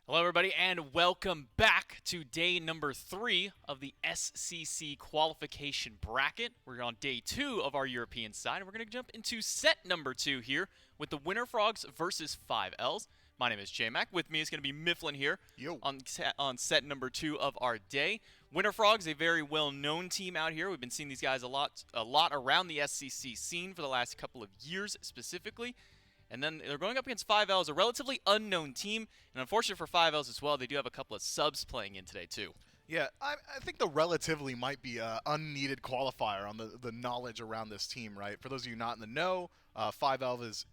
Hello, everybody, and welcome back to day number 3 of the SCC qualification bracket. We're on day 2 of our European side, and we're going to jump into set number 2 here with the Winter Frogs versus 5Ls. My name is J-Mac. With me is going to be Mifflin here on set number 2 of our day. Winter Frogs, a very well-known team out here. We've been seeing these guys a lot around the SCC scene for the last couple of years specifically. And then they're going up against 5Ls, a relatively unknown team. And unfortunately for 5Ls as well, they do have a couple of subs playing in today too. Yeah, I think the relatively might be an unneeded qualifier on the knowledge around this team, right? For those of you not in the know, 5L is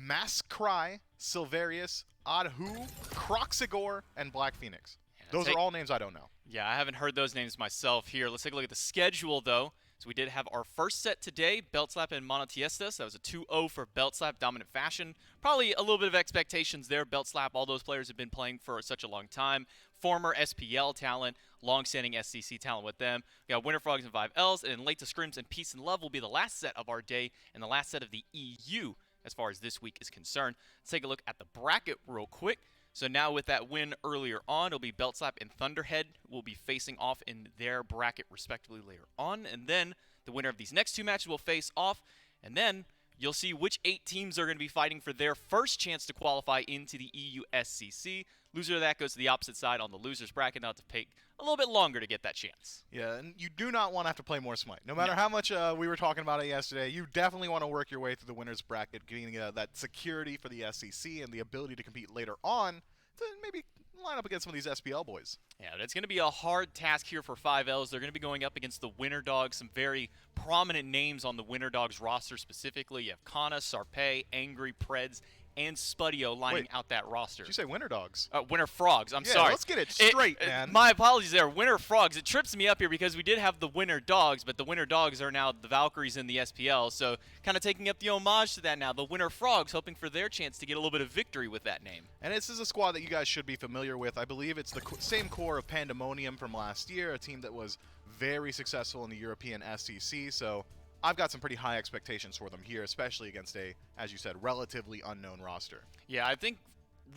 Maskcry, Silverius, Adhu, Croxigor, and Black Phoenix. Those are all names I don't know. Yeah, I haven't heard those names myself here. Let's take a look at the schedule, though. So we did have our first set today, Belt Slap and Monotiestas. That was a 2-0 for Belt Slap, dominant fashion. Probably a little bit of expectations there. Belt Slap, all those players have been playing for such a long time. Former SPL talent, long-standing SCC talent with them. We got Winter Frogs and 5Ls, and then Late to Scrims and Peace and Love will be the last set of our day and the last set of the EU as far as this week is concerned. Let's take a look at the bracket real quick. So now with that win earlier on, it'll be Belt Slap and Thunderhead will be facing off in their bracket respectively later on. And then the winner of these next two matches will face off. And then you'll see which 8 teams are going to be fighting for their first chance to qualify into the EU SCC. Loser of that goes to the opposite side on the loser's bracket. Now to take a little bit longer to get that chance. Yeah, and you do not want to have to play more Smite. No matter how much we were talking about it yesterday, you definitely want to work your way through the winner's bracket, getting that security for the SCC and the ability to compete later on to maybe line up against some of these SPL boys. Yeah, it's going to be a hard task here for 5Ls. They're going to be going up against the Winter Dogs, some very prominent names on the Winter Dogs roster specifically. You have Kana, Sarpei, Angry, Preds, and Spudio lining out that roster. Did you say Winter Dogs? Winter Frogs. I'm sorry. Let's get it straight, man. My apologies there. Winter Frogs. It trips me up here because we did have the Winter Dogs, but the Winter Dogs are now the Valkyries in the SPL. So kind of taking up the homage to that now. The Winter Frogs hoping for their chance to get a little bit of victory with that name. And this is a squad that you guys should be familiar with. I believe it's the same core of Pandemonium from last year, a team that was very successful in the European SCC. So I've got some pretty high expectations for them here, especially against a, as you said, relatively unknown roster. Yeah, I think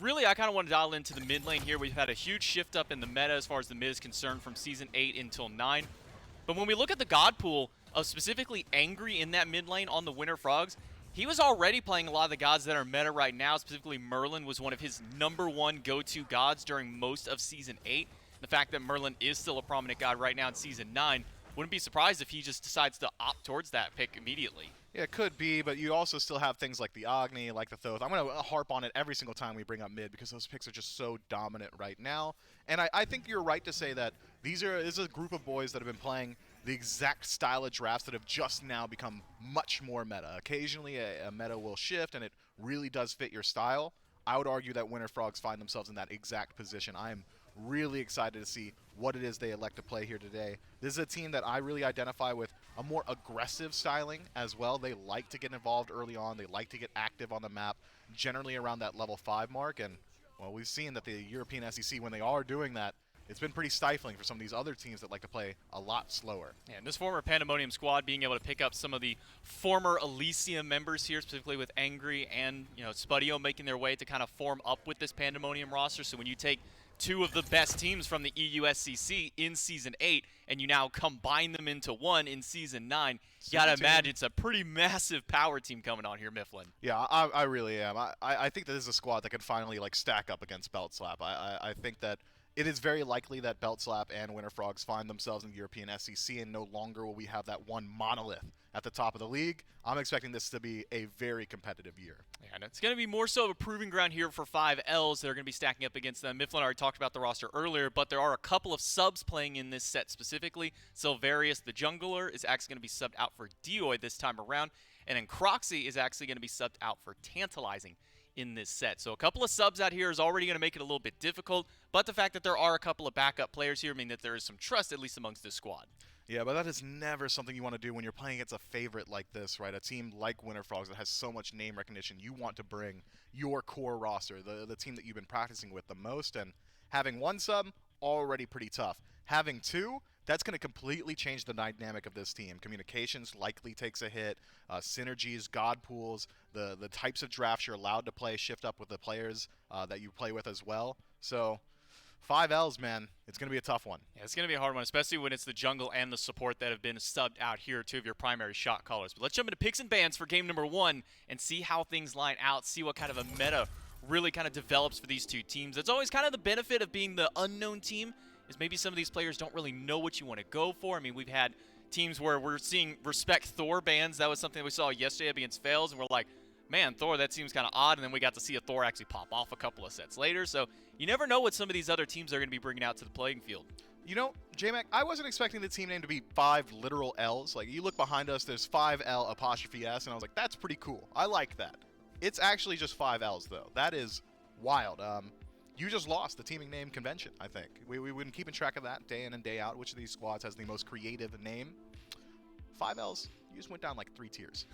really I kind of want to dial into the mid lane here. We've had a huge shift up in the meta as far as the mid is concerned from Season 8 until 9. But when we look at the God pool of specifically Angry in that mid lane on the Winter Frogs, he was already playing a lot of the gods that are meta right now. Specifically, Merlin was one of his #1 go-to gods during most of Season 8. The fact that Merlin is still a prominent god right now in Season 9, wouldn't be surprised if he just decides to opt towards that pick immediately. Yeah, it could be, but you also still have things like the Agni, like the Thoth. I'm going to harp on it every single time we bring up mid because those picks are just so dominant right now. And I think you're right to say that this is a group of boys that have been playing the exact style of drafts that have just now become much more meta. Occasionally a meta will shift and it really does fit your style. I would argue that Winter Frogs find themselves in that exact position. I am really excited to see what it is they elect to play here today. This is a team that I really identify with a more aggressive styling as well. They like to get involved early on. They like to get active on the map, generally around that level 5 mark. And, well, we've seen that the European SEC, when they are doing that, it's been pretty stifling for some of these other teams that like to play a lot slower. Yeah, and this former Pandemonium squad being able to pick up some of the former Elysium members here, specifically with Angry and Spudio making their way to kind of form up with this Pandemonium roster. So when you take 2 of the best teams from the EUSCC in Season 8 and you now combine them into one in Season 9, you got to imagine it's a pretty massive power team coming on here, Mifflin. Yeah, I really am. I think that this is a squad that can finally stack up against Belt Slap. I think that it is very likely that Belt Slap and Winter Frogs find themselves in the European SEC, and no longer will we have that one monolith at the top of the league. I'm expecting this to be a very competitive year. Yeah, and it's going to be more so of a proving ground here for 5Ls that are going to be stacking up against them. Mifflin already talked about the roster earlier, but there are a couple of subs playing in this set specifically. Silverius, the jungler, is actually going to be subbed out for Dioi this time around, and then Croxy is actually going to be subbed out for Tantalizing in this set. So a couple of subs out here is already going to make it a little bit difficult, but the fact that there are a couple of backup players here mean that there is some trust, at least amongst this squad. Yeah, but that is never something you want to do when you're playing against a favorite like this, right? A team like Winter Frogs that has so much name recognition. You want to bring your core roster, the team that you've been practicing with the most, and having one sub, already pretty tough. Having 2 That's going to completely change the dynamic of this team. Communications likely takes a hit. Synergies, god pools, the types of drafts you're allowed to play shift up with the players that you play with as well. So 5Ls, man, it's going to be a tough one. Yeah, it's going to be a hard one, especially when it's the jungle and the support that have been subbed out here, two of your primary shot callers. But let's jump into picks and bans for game number 1 and see how things line out, see what kind of a meta really kind of develops for these two teams. That's always kind of the benefit of being the unknown team, is maybe some of these players don't really know what you want to go for. I mean, we've had teams where we're seeing Respect Thor bans. That was something we saw yesterday against Fails, and we're like, man, Thor, that seems kind of odd, and then we got to see a Thor actually pop off a couple of sets later. So you never know what some of these other teams are going to be bringing out to the playing field. You know, J-Mac, I wasn't expecting the team name to be 5 literal L's. Like, you look behind us, there's 5L''S, and I was like, that's pretty cool. I like that. It's actually just 5 L's, though. That is wild. You just lost the teaming name convention, I think. We've been keeping track of that day in and day out. Which of these squads has the most creative name? 5 L's, you just went down like 3 tiers.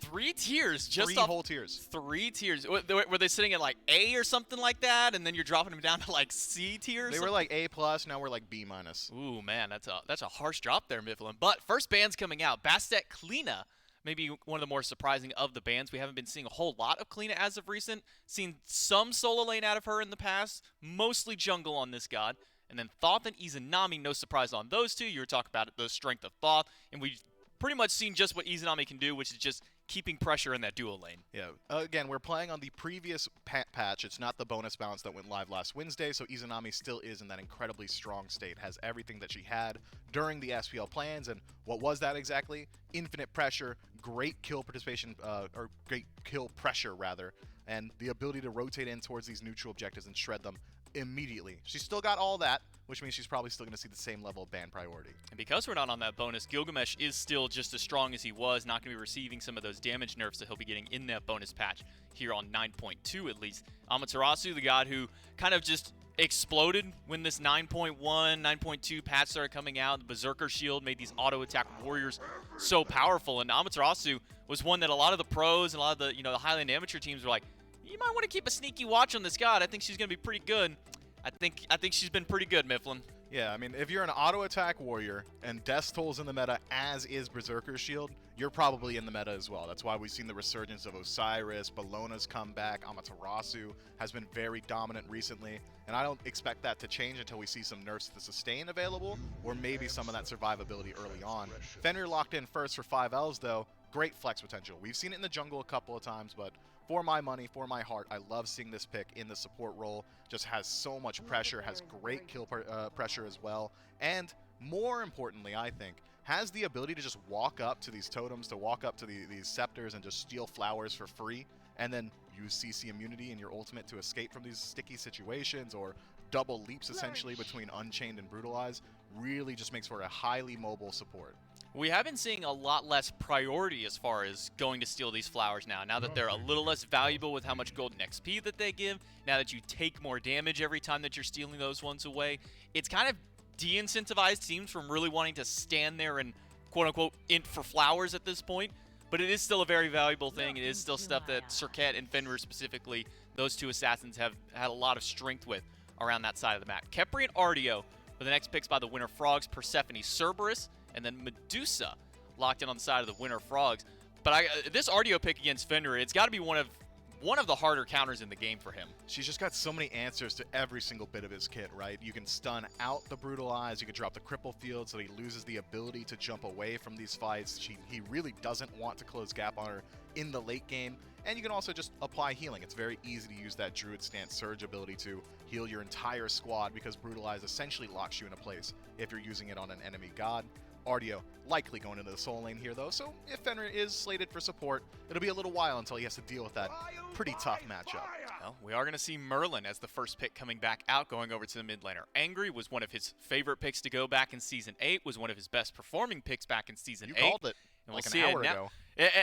3 tiers? Just 3 whole tiers. 3 tiers. Were they sitting at like A or something like that, and then you're dropping them down to like C tier? They were like A+, now we're like B-. Ooh, man, that's a harsh drop there, Mifflin. But first ban's coming out. Bastet Kleena, maybe one of the more surprising of the bans. We haven't been seeing a whole lot of Kleena as of recent. Seen some solo lane out of her in the past, mostly jungle on this god. And then Thoth and Izanami, no surprise on those two. You were talking about the strength of Thoth, and we've pretty much seen just what Izanami can do, which is just keeping pressure in that duo lane. Yeah. Again, we're playing on the previous patch. It's not the bonus balance that went live last Wednesday, so Izanami still is in that incredibly strong state. Has everything that she had during the SPL plans, and what was that exactly? Infinite pressure, great kill participation, or great kill pressure, rather, and the ability to rotate in towards these neutral objectives and shred them immediately. She's still got all that, which means she's probably still going to see the same level of ban priority. And because we're not on that bonus, Gilgamesh is still just as strong as he was, not going to be receiving some of those damage nerfs that he'll be getting in that bonus patch here on 9.2 at least. Amaterasu, the god who kind of just exploded when this 9.1, 9.2 patch started coming out. The Berserker Shield made these auto-attack warriors so powerful, and Amaterasu was one that a lot of the pros and a lot of the, the Highland amateur teams were like, you might want to keep a sneaky watch on this god. I think she's going to be pretty good. I think she's been pretty good, Mifflin. Yeah, I mean, if you're an auto-attack warrior and Death Toll's in the meta, as is Berserker's Shield, you're probably in the meta as well. That's why we've seen the resurgence of Osiris, Bellona's comeback, Amaterasu has been very dominant recently, and I don't expect that to change until we see some nerfs to sustain available, or maybe some of that survivability early on. Fenrir locked in first for 5Ls, though. Great flex potential. We've seen it in the jungle a couple of times, but for my money, for my heart, I love seeing this pick in the support role. Just has so much pressure, has great kill pressure as well, and more importantly, I think, has the ability to just walk up to these totems, to walk up to these scepters and just steal flowers for free, and then use CC immunity in your ultimate to escape from these sticky situations, or double leaps essentially between Unchained and Brutalize. Really just makes for a highly mobile support. We have been seeing a lot less priority as far as going to steal these flowers now that they're a little less valuable with how much golden XP that they give, now that you take more damage every time that you're stealing those ones away. It's kind of de-incentivized teams from really wanting to stand there and quote-unquote int for flowers at this point, but it is still a very valuable thing. It is still stuff that Serket and Fenrir specifically, those two assassins, have had a lot of strength with around that side of the map. Khepri and Artio for the next picks by the winner Frogs, Persephone, Cerberus, and then Medusa locked in on the side of the winner Frogs. But this Artio pick against Fenrir, it's got to be one of the harder counters in the game for him. She's just got so many answers to every single bit of his kit, right? You can stun out the Brutalize, you can drop the Cripple Field so he loses the ability to jump away from these fights. He really doesn't want to close gap on her in the late game. And you can also just apply healing. It's very easy to use that Druid Stance Surge ability to heal your entire squad, because Brutalize essentially locks you in a place if you're using it on an enemy god. Artio likely going into the soul lane here, though, so if Fenrir is slated for support, it'll be a little while until he has to deal with that pretty tough matchup. Well, we are going to see Merlin as the first pick coming back out, going over to the mid laner. Angry was one of his favorite picks to go back in Season 8, was one of his best performing picks back in Season 8. You called it and like we'll an hour ago.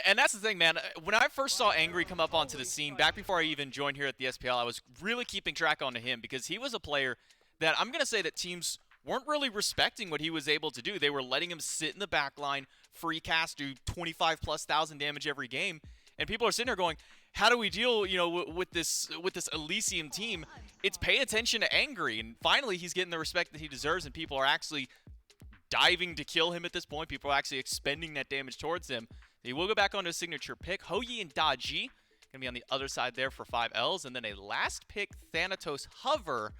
And that's the thing, man. When I first saw Angry come up onto the scene, back before I even joined here at the SPL, I was really keeping track onto him, because he was a player that I'm going to say that teams weren't really respecting what he was able to do. They were letting him sit in the back line, free cast, do 25,000+ damage every game, and people are sitting there going, how do we deal, with this Elysium team? It's pay attention to Angry, and finally he's getting the respect that he deserves, and people are actually diving to kill him at this point. People are actually expending that damage towards him. He will go back onto his signature pick. Hoyi and Daji going to be on the other side there for 5Ls. And then a last pick Thanatos Hover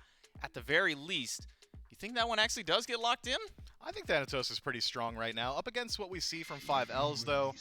at the very least. You think that one actually does get locked in? I think Thanatos is pretty strong right now. Up against what we see from 5Ls, though,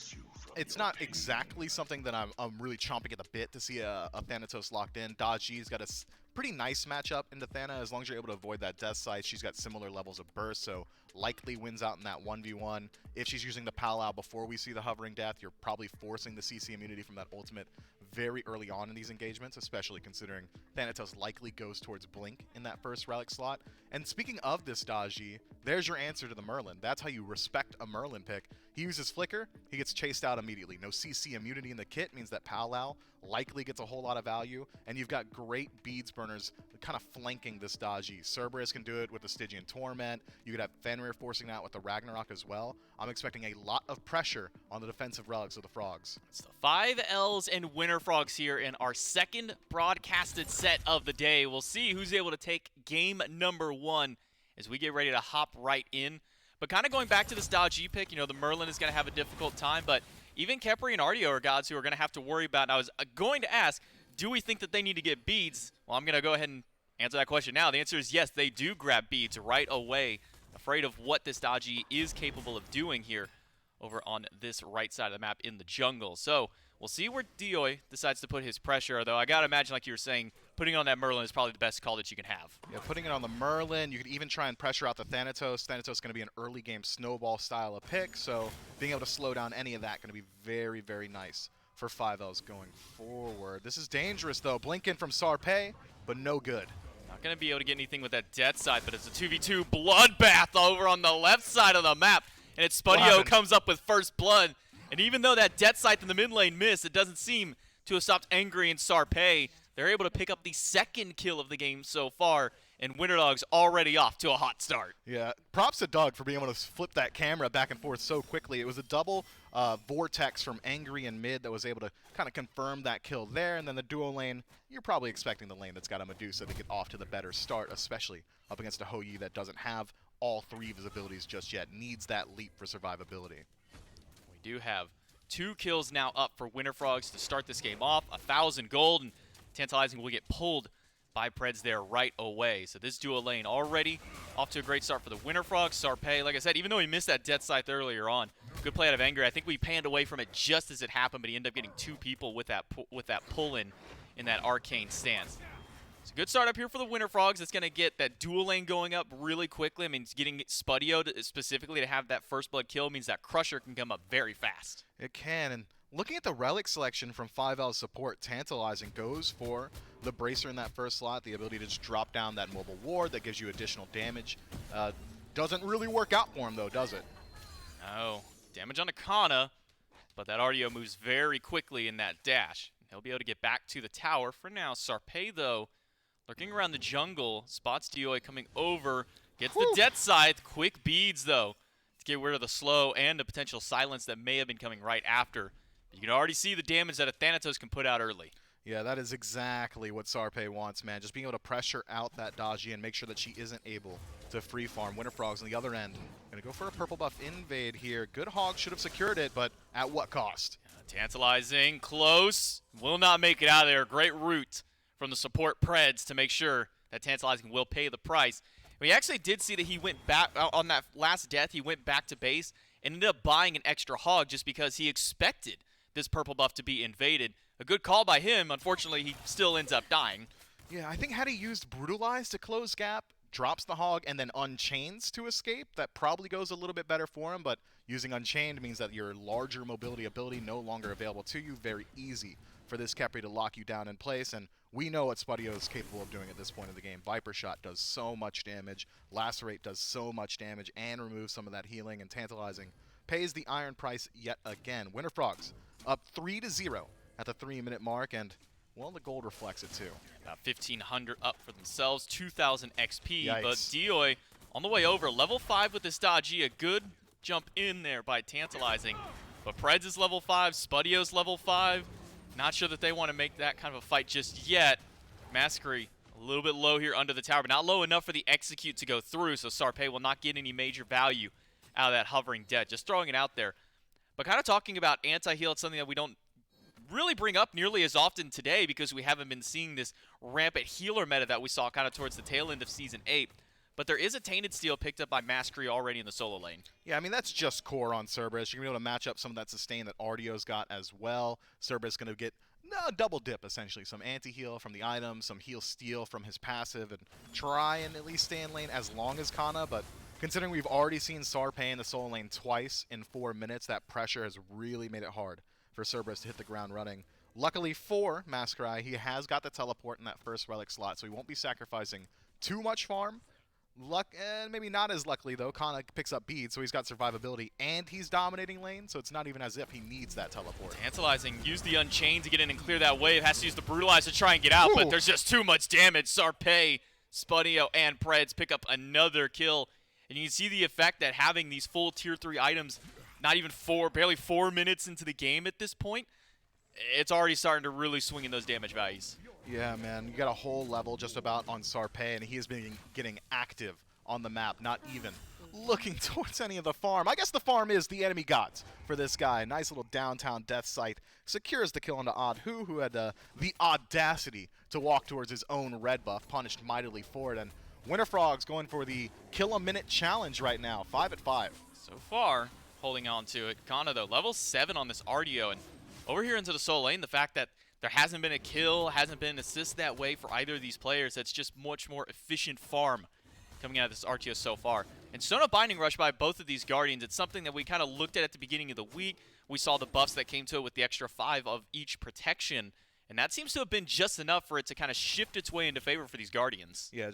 it's not exactly something that I'm really chomping at the bit to see a Thanatos locked in. Daji's got a pretty nice matchup into Thana. As long as you're able to avoid that death sight, she's got similar levels of burst, so likely wins out in that 1v1. If she's using the Pal-Out before we see the hovering death, you're probably forcing the CC immunity from that ultimate very early on in these engagements, especially considering Thanatos likely goes towards Blink in that first relic slot. And speaking of this Daji, there's your answer to the Merlin. That's how you respect a Merlin pick. He uses Flicker, he gets chased out immediately. No CC immunity in the kit means that Pal-Out likely gets a whole lot of value, and you've got great beads burners kind of flanking this Daji. Cerberus can do it with the Stygian Torment. You could have Fenrir forcing out with the Ragnarok as well. I'm expecting a lot of pressure on the defensive relics of the Frogs. It's the 5Ls and Winter Frogs here in our second broadcasted set of the day. We'll see who's able to take game number 1 as we get ready to hop right in. But kind of going back to this Daji pick, you know, the Merlin is going to have a difficult time, but even Khepri and Artio are gods who are going to have to worry about. And I was going to ask, do we think that they need to get beads? Well, I'm going to go ahead and answer that question now. The answer is yes, they do grab beads right away, afraid of what this Daji is capable of doing here over on this right side of the map in the jungle. So we'll see where Dioi decides to put his pressure, although I got to imagine, like you were saying, putting on that Merlin is probably the best call that you can have. Yeah, putting it on the Merlin. You could even try and pressure out the Thanatos. Thanatos is going to be an early game snowball style of pick, so being able to slow down any of that going to be very, very nice for 5Ls going forward. This is dangerous, though. Blinking from Sarpei, but no good. Not going to be able to get anything with that death side, but it's a 2v2 bloodbath over on the left side of the map, and it's Spudio comes up with first blood. And even though that death sight in the mid lane missed, it doesn't seem to have stopped Angry and Sarpei. They're able to pick up the second kill of the game so far, and Winter Dog's already off to a hot start. Yeah, props to Doug for being able to flip that camera back and forth so quickly. It was a double vortex from Angry and mid that was able to kind of confirm that kill there, and then the duo lane, you're probably expecting the lane that's got a Medusa to get off to the better start, especially up against a Hoyi that doesn't have all 3 of his abilities just yet, needs that leap for survivability. We do have 2 kills now up for Winter Frogs to start this game off, 1,000 gold, and Tantalizing will get pulled by Preds there right away. So this duo lane already off to a great start for the Winter Frogs. Sarpei, like I said, even though he missed that death scythe earlier on, good play out of Angry. I think we panned away from it just as it happened, but he ended up getting 2 people with that pull-in in that arcane stance. It's a good start up here for the Winter Frogs. It's going to get that dual lane going up really quickly. I mean, it's getting Spudio specifically to have that first blood kill means that Crusher can come up very fast. It can, and looking at the relic selection from 5L support, Tantalizing goes for the Bracer in that first slot, the ability to just drop down that mobile ward that gives you additional damage. Doesn't really work out for him, though, does it? No. Damage on Akana, but that Artio moves very quickly in that dash. He'll be able to get back to the tower for now. Sarpei, though, lurking around the jungle, spots Dioi coming over, gets the Death Scythe. Quick beads, though, to get rid of the slow and the potential silence that may have been coming right after. You can already see the damage that a Thanatos can put out early. Yeah, that is exactly what Sarpei wants, man. Just being able to pressure out that Daji and make sure that she isn't able to free farm. Winter Frogs on the other end. Gonna go for a purple buff invade here. Good Hog should have secured it, but at what cost? Tantalizing, close. Will not make it out of there. Great route from the support Preds to make sure that Tantalizing will pay the price. We actually did see that he went back on that last death. He went back to base and ended up buying an extra Hog just because he expected this purple buff to be invaded. A good call by him. Unfortunately, he still ends up dying. Yeah, I think had he used Brutalize to close gap, drops the Hog, and then Unchains to escape, that probably goes a little bit better for him, but using Unchained means that your larger mobility ability no longer available to you. Very easy for this Khepri to lock you down in place, and we know what Spudio is capable of doing at this point in the game. Viper Shot does so much damage, Lacerate does so much damage, and removes some of that healing, and Tantalizing pays the iron price yet again. Winter Frogs up 3-0 at the 3-minute mark, and well, the gold reflects it too. About 1,500 up for themselves, 2,000 XP. Yikes. But Dioi on the way over, level 5 with this Daji. A good jump in there by Tantalizing. But Preds is level 5, Spudio's level 5. Not sure that they want to make that kind of a fight just yet. Massacre a little bit low here under the tower, but not low enough for the execute to go through, so Sarpei will not get any major value out of that hovering dead. Just throwing it out there. But kind of talking about anti-heal, it's something that we don't really bring up nearly as often today because we haven't been seeing this rampant healer meta that we saw kind of towards the tail end of Season 8. But there is a Tainted Steel picked up by Masquerade already in the solo lane. Yeah, I mean, that's just core on Cerberus. You're going to be able to match up some of that sustain that Ardio's got as well. Cerberus going to get a double dip, essentially. Some anti-heal from the item, some heal steal from his passive, and try and at least stay in lane as long as Kana. But considering we've already seen Sarpei in the solo lane twice in 4 minutes, that pressure has really made it hard for Cerberus to hit the ground running. Luckily for Masquerade, he has got the teleport in that first relic slot, so he won't be sacrificing too much farm. Maybe not as luckily, though. Kana picks up beads, so he's got survivability, and he's dominating lane, so it's not even as if he needs that teleport. Tantalizing. Use the Unchained to get in and clear that wave. Has to use the Brutalize to try and get out, but there's just too much damage. Sarpei, Spunio, and Preds pick up another kill. And you can see the effect that having these full Tier 3 items, not even barely 4 minutes into the game at this point, it's already starting to really swing in those damage values. Yeah, man. You got a whole level just about on Sarpei, and he has been getting active on the map, not even looking towards any of the farm. I guess the farm is the enemy gods for this guy. Nice little downtown death site. Secures the kill onto Odd, who had the audacity to walk towards his own red buff, punished mightily for it. And Winter Frogs going for the kill-a-minute challenge right now, 5 at 5. So far, holding on to it. Kana, though, level 7 on this Artio, and over here into the solo lane, the fact that there hasn't been a kill, hasn't been an assist that way for either of these players, that's just much more efficient farm coming out of this Artio so far. And Sona Binding Rush by both of these Guardians, it's something that we kind of looked at the beginning of the week. We saw the buffs that came to it with the extra 5 of each protection, and that seems to have been just enough for it to kind of shift its way into favor for these Guardians. Yeah,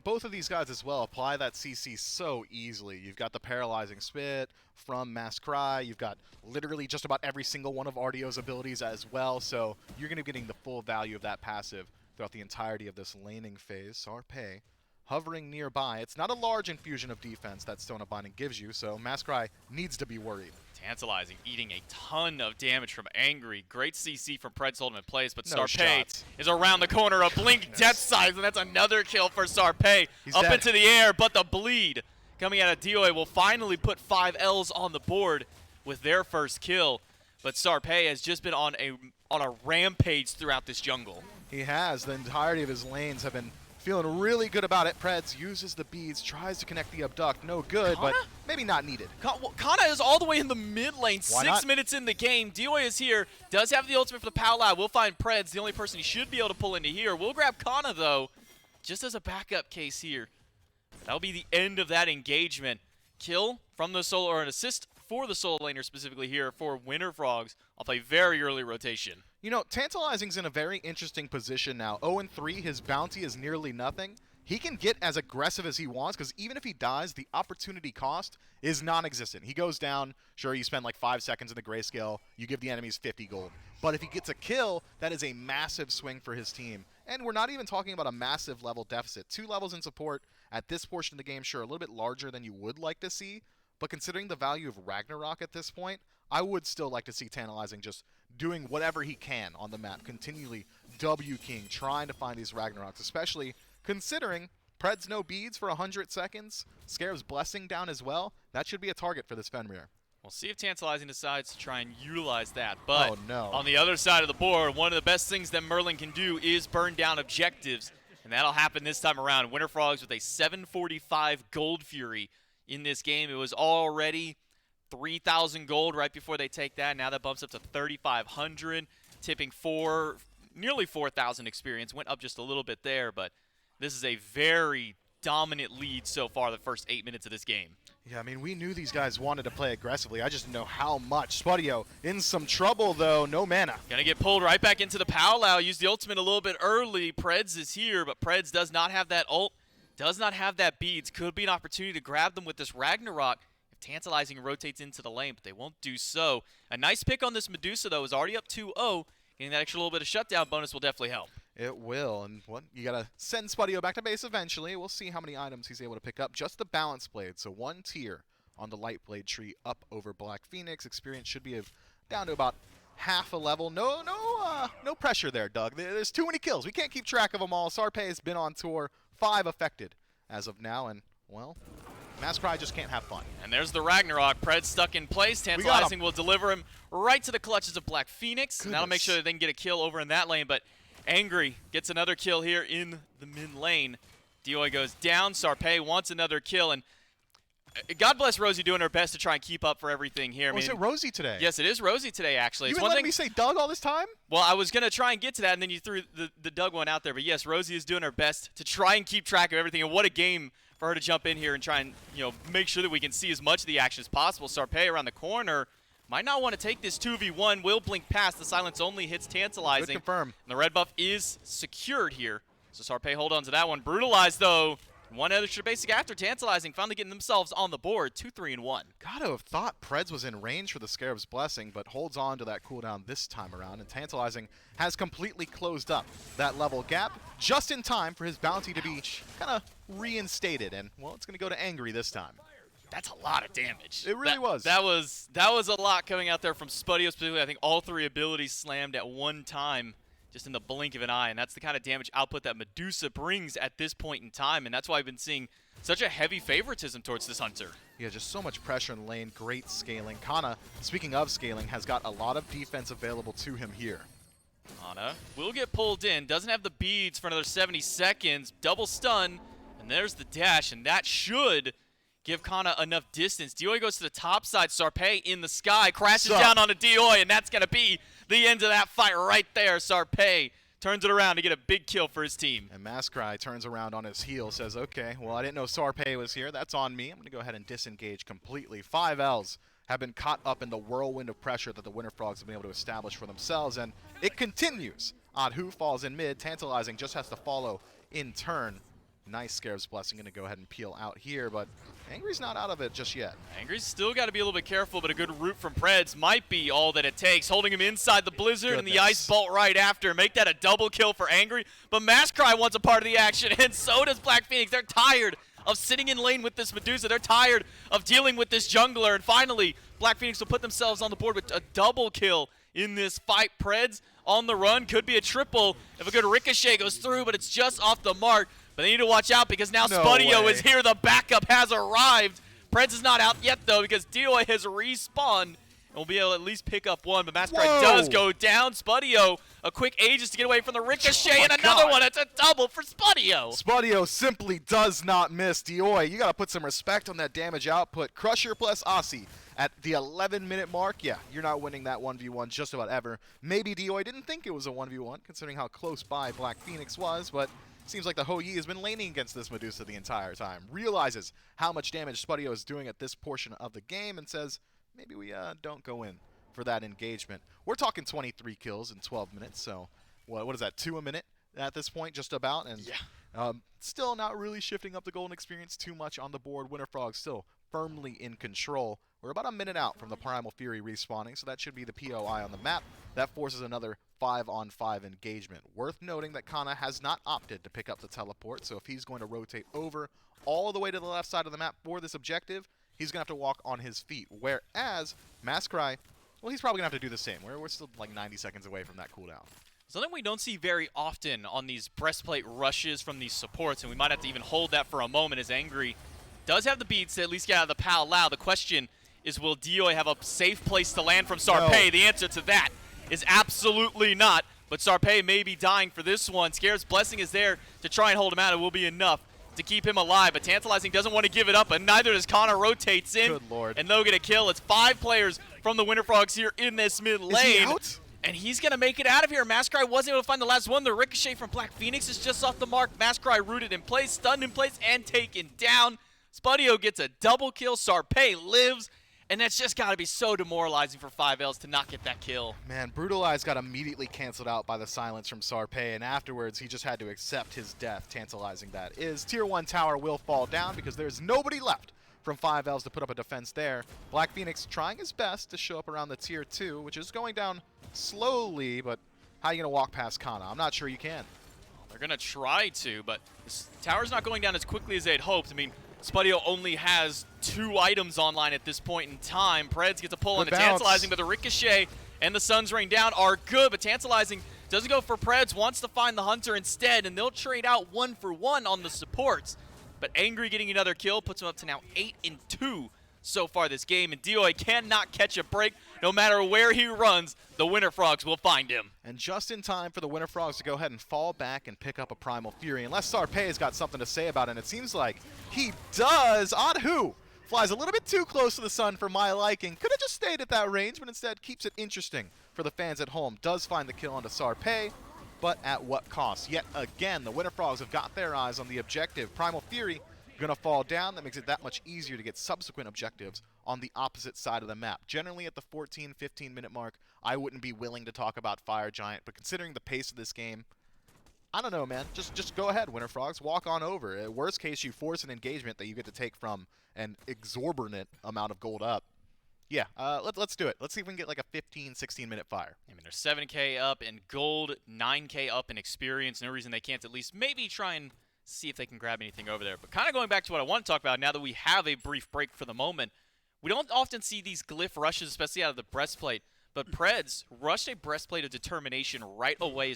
both of these guys as well apply that CC so easily. You've got the Paralyzing Spit from Masquerade. You've got literally just about every single one of Ardio's abilities as well, so you're going to be getting the full value of that passive throughout the entirety of this laning phase. Sarpei hovering nearby. It's not a large infusion of defense that Sona Binding gives you, so Masquerade needs to be worried. Tantalizing, eating a ton of damage from Angry. Great CC from Preds holding in place, but No Sarpei shots. is around the corner. A blink death size, and that's another kill for Sarpei. He's Up dead. into the air, but the bleed coming out of DOA will finally put 5 Ls on the board with their first kill. But Sarpei has just been on a rampage throughout this jungle. He has. The entirety of his lanes have been feeling really good about it. Preds uses the beads, tries to connect the abduct. No good, but maybe not needed. Kana is all the way in the mid lane, Why 6 not? minutes in the game. DOA is here, does have the ultimate for the Powwow. We'll find Preds, the only person he should be able to pull into here. We'll grab Kana, though, just as a backup case here. That'll be the end of that engagement. Kill from the solo, or an assist for the solo laner specifically here for Winter Frogs off a very early rotation. You know, Tantalizing's in a very interesting position now. 0-3, his bounty is nearly nothing. He can get as aggressive as he wants, because even if he dies, the opportunity cost is non-existent. He goes down, sure, you spend like 5 seconds in the grayscale, you give the enemies 50 gold. But if he gets a kill, that is a massive swing for his team. And we're not even talking about a massive level deficit. 2 levels in support at this portion of the game, sure, a little bit larger than you would like to see, but considering the value of Ragnarok at this point, I would still like to see Tantalizing just doing whatever he can on the map, continually W-king, trying to find these Ragnaroks, especially considering Preds no beads for 100 seconds, Scarab's Blessing down as well. That should be a target for this Fenrir. We'll see if Tantalizing decides to try and utilize that. But Oh, no. on the other side of the board, one of the best things that Merlin can do is burn down objectives, and that'll happen this time around. Winter Frogs with a 745 Gold Fury in this game. It was already 3,000 gold right before they take that. Now that bumps up to 3,500, tipping nearly 4,000 experience. Went up just a little bit there, but this is a very dominant lead so far the first 8 minutes of this game. Yeah, I mean, we knew these guys wanted to play aggressively. I just didn't know how much. Spunio in some trouble, though. No mana. Gonna get pulled right back into the Powwow. Use the ultimate a little bit early. Preds is here, but Preds does not have that ult. Does not have that beads. Could be an opportunity to grab them with this Ragnarok if Tantalizing rotates into the lane, but they won't do so. A nice pick on this Medusa, though, is already up 2-0. Getting that extra little bit of shutdown bonus will definitely help. It will, and you gotta send Spunio back to base eventually. We'll see how many items he's able to pick up. Just the Balance Blade, so 1 tier on the Light Blade tree up over Black Phoenix. Experience should be down to about half a level. No pressure there, Doug. There's too many kills. We can't keep track of them all. Sarpei has been on tour, 5 affected as of now, and, well, Maskcry just can't have fun. And there's the Ragnarok. Pred stuck in place. Tantalizing will deliver him right to the clutches of Black Phoenix. And that'll make sure that they can get a kill over in that lane. But Angry gets another kill here in the mid lane. Dioi goes down. Sarpei wants another kill. And God bless Rosie doing her best to try and keep up for everything here. Oh, is it Rosie today? Yes, it is Rosie today, actually. You've It's been letting me say Doug all this time? Well, I was going to try and get to that, and then you threw the Doug one out there. But yes, Rosie is doing her best to try and keep track of everything. And what a game for her to jump in here and try and make sure that we can see as much of the action as possible. Sarpei around the corner might not want to take this 2v1. Will blink past. The silence only hits Tantalizing. Good confirm. And the red buff is secured here. So Sarpei hold on to that one. Brutalized, though. One extra basic after Tantalizing, finally getting themselves on the board, 2-3-1. Gotta have thought Preds was in range for the Scarab's Blessing, but holds on to that cooldown this time around, and Tantalizing has completely closed up that level gap just in time for his bounty to be kind of reinstated, and, well, it's going to go to Angry this time. That's a lot of damage. It really was. That was a lot coming out there from Spudio specifically. I think all three abilities slammed at one time, just in the blink of an eye, and that's the kind of damage output that Medusa brings at this point in time, and that's why I've been seeing such a heavy favoritism towards this Hunter. Yeah, just so much pressure in the lane, great scaling. Kana, speaking of scaling, has got a lot of defense available to him here. Kana will get pulled in, doesn't have the beads for another 70 seconds, double stun, and there's the dash, and that should give Kana enough distance. Dioi goes to the top side, Sarpei in the sky, crashes down onto Dioi, and that's going to be the end of that fight right there. Sarpei turns it around to get a big kill for his team. And Maskcry turns around on his heel, says, okay, well, I didn't know Sarpei was here. That's on me. I'm going to go ahead and disengage completely. 5 Ls have been caught up in the whirlwind of pressure that the Winter Frogs have been able to establish for themselves, and it continues on who falls in mid. Tantalizing just has to follow in turn. Nice Scarab's Blessing, going to go ahead and peel out here, but Angry's not out of it just yet. Angry's still got to be a little bit careful, but a good root from Preds might be all that it takes. Holding him inside the Blizzard and the Ice Bolt right after. Make that a double kill for Angry, but Maskcry wants a part of the action, and so does Black Phoenix. They're tired of sitting in lane with this Medusa. They're tired of dealing with this jungler, and finally, Black Phoenix will put themselves on the board with a double kill in this fight. Preds on the run, could be a triple if a good ricochet goes through, but it's just off the mark. But they need to watch out because now Spudio is here. The backup has arrived. Preds is not out yet, though, because Dioi has respawned and will be able to at least pick up one. But Maskcry does go down. Spudio, a quick Aegis to get away from the ricochet, and another one. It's a double for Spudio. Spudio simply does not miss. Dioi, you got to put some respect on that damage output. Crusher plus Aussie at the 11-minute mark. Yeah, you're not winning that 1v1 just about ever. Maybe Dioi didn't think it was a 1v1, considering how close by Black Phoenix was, but seems like the Hou Yi has been laning against this Medusa the entire time. Realizes how much damage Spudio is doing at this portion of the game and says, maybe we don't go in for that engagement. We're talking 23 kills in 12 minutes, so what is that, 2 a minute at this point, just about? And yeah. Still not really shifting up the golden experience too much on the board. Winter Frogs still firmly in control. We're about a minute out from the Primal Fury respawning, so that should be the POI on the map. That forces another 5-on-5 engagement. Worth noting that Kana has not opted to pick up the teleport, so if he's going to rotate over all the way to the left side of the map for this objective, he's going to have to walk on his feet. Whereas Maskcry, well, he's probably going to have to do the same. We're still like 90 seconds away from that cooldown. Something we don't see very often on these breastplate rushes from these supports, and we might have to even hold that for a moment, as Angry does have the beats to at least get out of the Pal Lao. The question is, will Dioi have a safe place to land from Sarpei? No. The answer to that is absolutely not, but Sarpei may be dying for this one. Scarab's Blessing is there to try and hold him out. It will be enough to keep him alive, but Tantalizing doesn't want to give it up, and neither does Connor. Rotates in, Good Lord. And they'll get a kill. It's 5 players from the Winter Frogs here in this mid lane. Is he out? And he's going to make it out of here. Maskcry wasn't able to find the last one. The ricochet from Black Phoenix is just off the mark. Maskcry rooted in place, stunned in place, and taken down. Spudio gets a double kill. Sarpei lives. And that's just got to be so demoralizing for 5Ls to not get that kill. Man, Brutalize got immediately canceled out by the silence from Sarpei, and afterwards he just had to accept his death. Tantalizing that is. Tier 1 tower will fall down because there's nobody left from 5Ls to put up a defense there. Black Phoenix trying his best to show up around the Tier 2, which is going down slowly, but how are you going to walk past Kana? I'm not sure you can. Well, they're going to try to, but this tower's not going down as quickly as they'd hoped. I mean, Spudio only has 2 items online at this point in time. Preds gets a pull on the Tantalizing, but the Ricochet and the Sun's Rain down are good, but Tantalizing doesn't go for Preds, wants to find the Hunter instead, and they'll trade out 1 for 1 on the supports. but Angry getting another kill puts him up to now 8-2 so far this game, and Dioi cannot catch a break. No matter where he runs, the Winter Frogs will find him. And just in time for the Winter Frogs to go ahead and fall back and pick up a Primal Fury, unless Sarpei's got something to say about it, and it seems like he does. Adhu flies a little bit too close to the sun for my liking. Could have just stayed at that range, but instead keeps it interesting for the fans at home. Does find the kill onto Sarpei, but at what cost? Yet again, the Winter Frogs have got their eyes on the objective. Primal Fury gonna fall down. That makes it that much easier to get subsequent objectives on the opposite side of the map. Generally at the 14-15 minute mark, I wouldn't be willing to talk about Fire Giant, but considering the pace of this game, I don't know, man. Just go ahead, Winter Frogs. Walk on over. Worst case, you force an engagement that you get to take from an exorbitant amount of gold up. Yeah, let's do it. Let's see if we can get like a 15-16 minute fire. I mean, they're 7K up in gold, 9K up in experience. No reason they can't at least maybe try and see if they can grab anything over there. But kind of going back to what I want to talk about now that we have a brief break for the moment, we don't often see these glyph rushes, especially out of the breastplate. But Preds rushed a breastplate of determination right away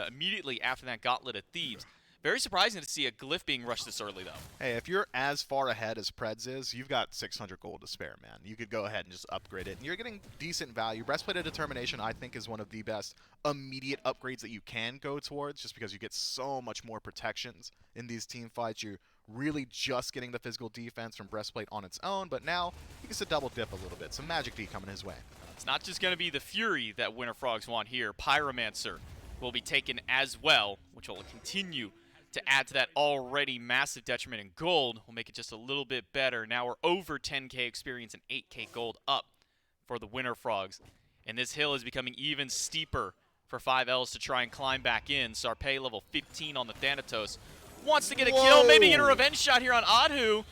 immediately after that Gauntlet of Thieves. Very surprising to see a glyph being rushed this early, though. Hey, if you're as far ahead as Preds is, you've got 600 gold to spare, man. You could go ahead and just upgrade it. And you're getting decent value. Breastplate of Determination, I think, is one of the best immediate upgrades that you can go towards, just because you get so much more protections in these team fights. You're really just getting the physical defense from Breastplate on its own, but now he gets to double dip a little bit. Some Magic D coming his way. It's not just going to be the Fury that Winter Frogs want here. Pyromancer will be taken as well, which will continue to add to that already massive detriment in gold. Will make it just a little bit better. Now we're over 10K experience and 8K gold up for the Winter Frogs. And this hill is becoming even steeper for 5Ls to try and climb back in. Sarpei level 15 on the Thanatos. Wants to get a kill, maybe get a revenge shot here on Adhu.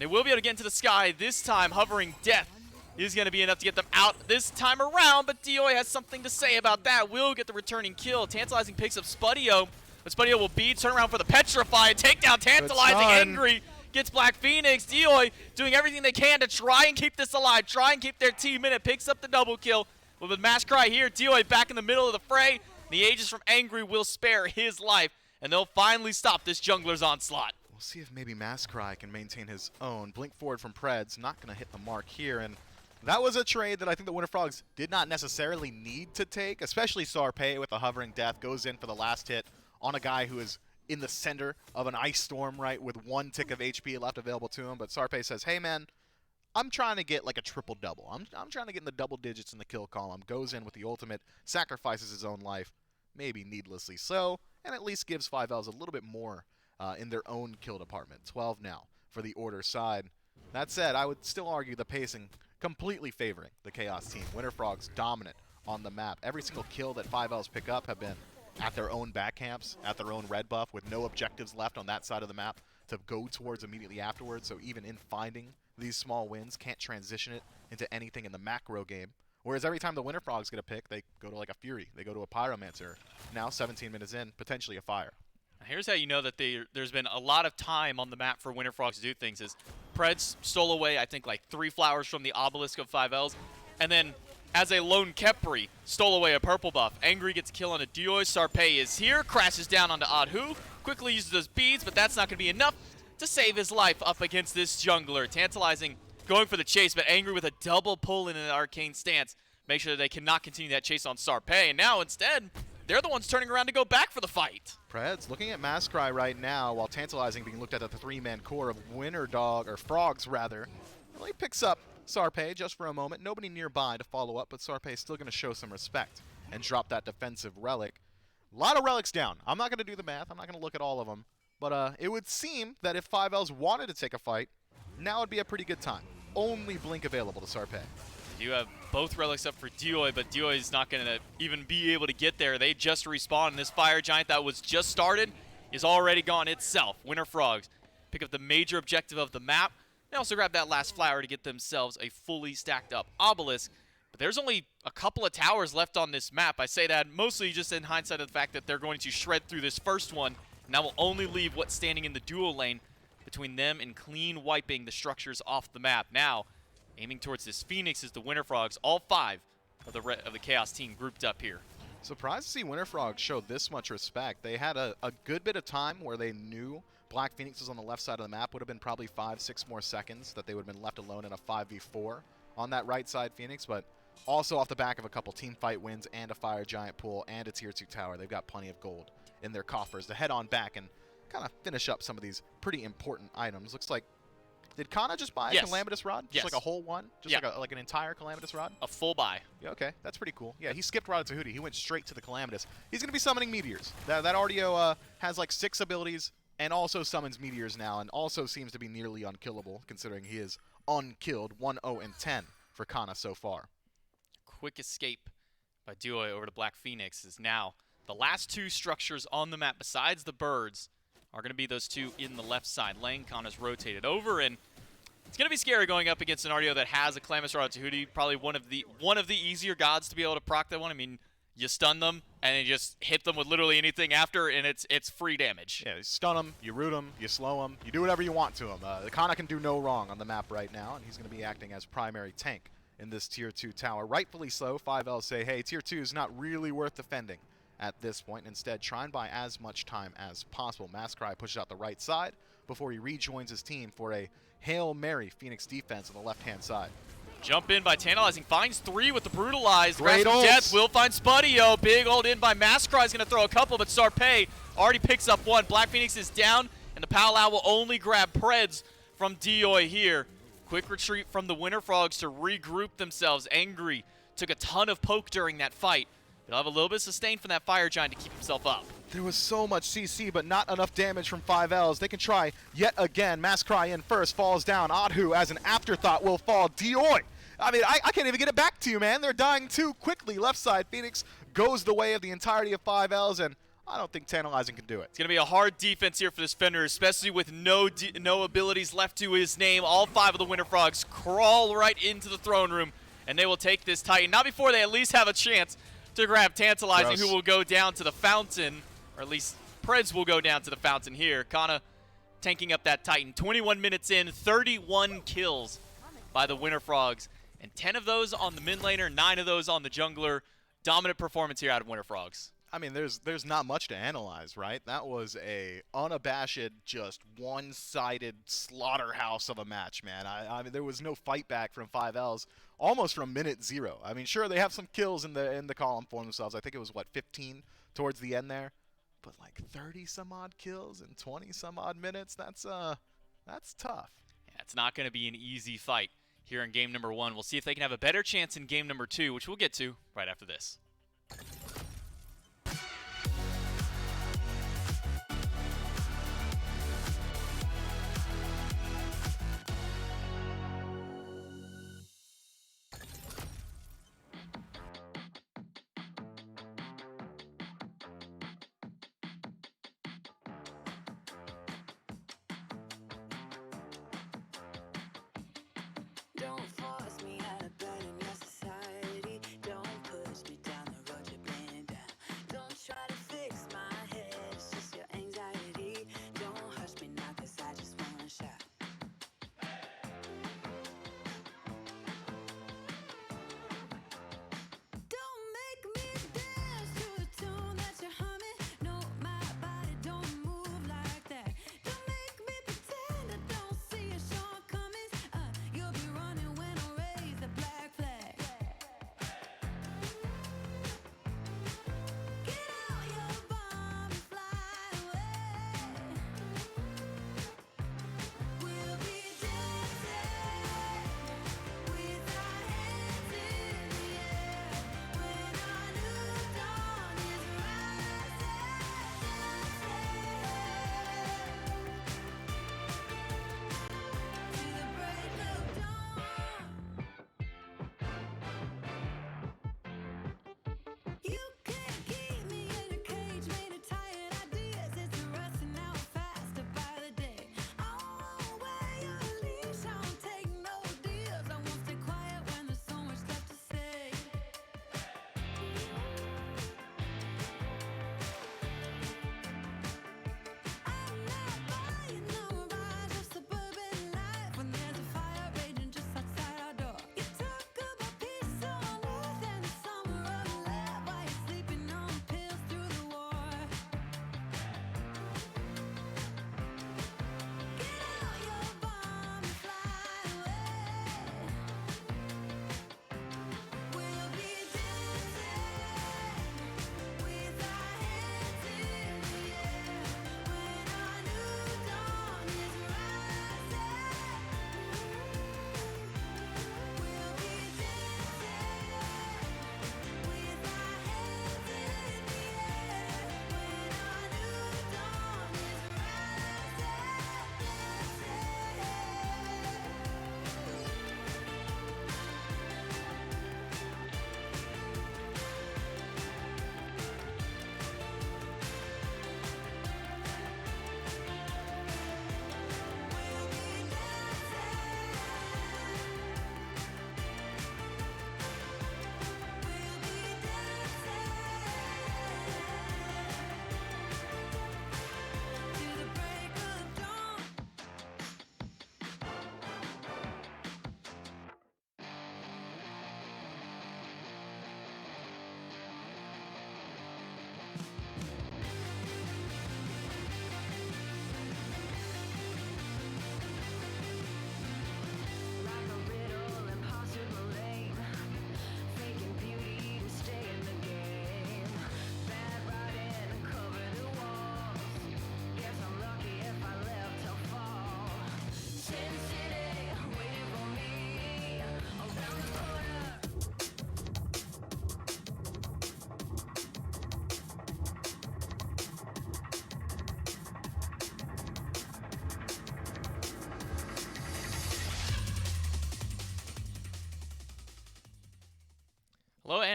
They will be able to get into the sky this time. Hovering Death is going to be enough to get them out this time around, but Dioi has something to say about that. Will get the returning kill. Tantalizing picks up Spudio, but Spudio will beat, turn around for the Petrify, take down Tantalizing, Angry, gets Black Phoenix. Dioi doing everything they can to try and keep this alive, try and keep their team in it, picks up the double kill. With a Mass Cry here, Dioi back in the middle of the fray. The Aegis from Angry will spare his life, and they'll finally stop this jungler's onslaught. We'll see if maybe Mass Cry can maintain his own. Blink forward from Preds, not going to hit the mark here, and that was a trade that I think the Winter Frogs did not necessarily need to take, especially Sarpei with a Hovering Death, goes in for the last hit on a guy who is in the center of an ice storm, right, with 1 tick of HP left available to him. But Sarpei says, hey, man, I'm trying to get like a triple-double. I'm trying to get in the double digits in the kill column. Goes in with the ultimate, sacrifices his own life, maybe needlessly so, and at least gives 5Ls a little bit more in their own kill department. 12 now for the Order side. That said, I would still argue the pacing completely favoring the Chaos team. Winter Frogs dominant on the map. Every single kill that 5Ls pick up have been at their own back camps, at their own red buff, with no objectives left on that side of the map to go towards immediately afterwards. So even in finding these small wins, can't transition it into anything in the macro game. Whereas every time the Winter Frogs get a pick, they go to like a Fury, they go to a Pyromancer. Now 17 minutes in, potentially a Fire. Here's how you know that there's been a lot of time on the map for Winter Frogs to do things. Is Preds stole away, I think, like 3 flowers from the Obelisk of 5Ls. And then, as a lone Kepri, stole away a purple buff. Angry gets a kill on a Dioi. Sarpei is here, crashes down onto Adhu. Quickly uses those beads, but that's not going to be enough to save his life up against this jungler. Tantalizing, going for the chase, but Angry with a double pull in an arcane stance. Make sure that they cannot continue that chase on Sarpei. And now, instead, they're the ones turning around to go back for the fight. Preds looking at Mass Cry right now, while Tantalizing being looked at the 3-man core of Winter Dog, or Frogs rather. Well, he picks up Sarpei just for a moment. Nobody nearby to follow up, but Sarpei is still going to show some respect and drop that defensive relic. A lot of relics down. I'm not going to do the math. I'm not going to look at all of them. But it would seem that if 5Ls wanted to take a fight, now would be a pretty good time. Only Blink available to Sarpei. You have both relics up for Dioi, but Dioi is not going to even be able to get there. They just respawn, and this Fire Giant that was just started is already gone itself. Winter Frogs pick up the major objective of the map. They also grab that last flower to get themselves a fully stacked up Obelisk. But there's only a couple of towers left on this map. I say that mostly just in hindsight of the fact that they're going to shred through this first one, and that will only leave what's standing in the dual lane between them and clean wiping the structures off the map. Now, aiming towards this Phoenix is the Winter Frogs, all 5 of the Chaos team grouped up here. Surprised to see Winter Frogs show this much respect. They had a good bit of time where they knew Black Phoenix was on the left side of the map, would have been probably 5-6 more seconds that they would have been left alone in a 5v4 on that right side Phoenix, but also off the back of a couple team fight wins and a Fire Giant pool and a Tier 2 tower, they've got plenty of gold in their coffers to head on back and kind of finish up some of these pretty important items. Looks like, did Kana just buy a Calamitous Rod? Just like a whole one? Just like an entire Calamitous Rod? A full buy. Yeah, okay. That's pretty cool. Yeah, he skipped Rod Tahuti. He went straight to the Calamitous. He's going to be summoning Meteors. That Artio has like 6 abilities and also summons Meteors now and also seems to be nearly unkillable considering he is unkilled 1-0-10 for Kana so far. Quick escape by Duo over to Black Phoenix is now the last 2 structures on the map besides the birds are going to be those 2 in the left side lane. Kana's rotated over, and it's going to be scary going up against an Artio that has a Calamitous Rod Tahuti, probably one of the easier gods to be able to proc that one. I mean, you stun them, and then you just hit them with literally anything after, and it's free damage. Yeah, you stun them, you root them, you slow them, you do whatever you want to them. The Kana can do no wrong on the map right now, and he's going to be acting as primary tank in this Tier 2 tower. Rightfully so, 5L say, hey, Tier 2 is not really worth defending at this point. Instead, try and buy as much time as possible. Maskrai pushes out the right side before he rejoins his team for a Hail Mary Phoenix defense on the left-hand side. Jump in by Tantalizing, finds 3 with the Brutalized. Great Grasp of ults. Death will find Spuddio. Big ult in by Maskrai is going to throw a couple, but Sarpei already picks up 1. Black Phoenix is down, and the Powwow will only grab Preds from Dioi here. Quick retreat from the Winter Frogs to regroup themselves. Angry took a ton of poke during that fight. He'll have a little bit sustained from that Fire Giant to keep himself up. There was so much CC, but not enough damage from 5Ls. They can try yet again. Maskrai in first, falls down. Adhu, as an afterthought, will fall. Dioi! I mean, I can't even get it back to you, man. They're dying too quickly. Left side, Phoenix goes the way of the entirety of 5Ls, and I don't think Tantalizing can do it. It's going to be a hard defense here for this Fender, especially with no abilities left to his name. All 5 of the Winter Frogs crawl right into the throne room, and they will take this Titan. Not before they at least have a chance to grab Tantalizing, who will go down to the fountain, or at least Preds will go down to the fountain here. Kana tanking up that Titan. 21 minutes in, 31 kills by the Winter Frogs, and 10 of those on the mid laner, 9 of those on the jungler. Dominant performance here out of Winter Frogs. I mean, there's not much to analyze, right? That was a unabashed, just one-sided slaughterhouse of a match, man. I mean, there was no fight back from 5Ls, almost from minute 0. I mean, sure, they have some kills in the column for themselves. I think it was, what, 15 towards the end there? But like 30-some-odd kills in 20-some-odd minutes, that's tough. Yeah, it's not going to be an easy fight here in game number 1. We'll see if they can have a better chance in game number 2, which we'll get to right after this. Don't force me out of bed in your society. Don't push me down the road you're bringing down. Don't try to fix my head, it's just your anxiety. Don't hush me now, cause I just wanna shout. Don't make me dance to the tune that you're humming. No, my body don't move like that. Don't make me pretend I don't see your shortcomings. You'll be running when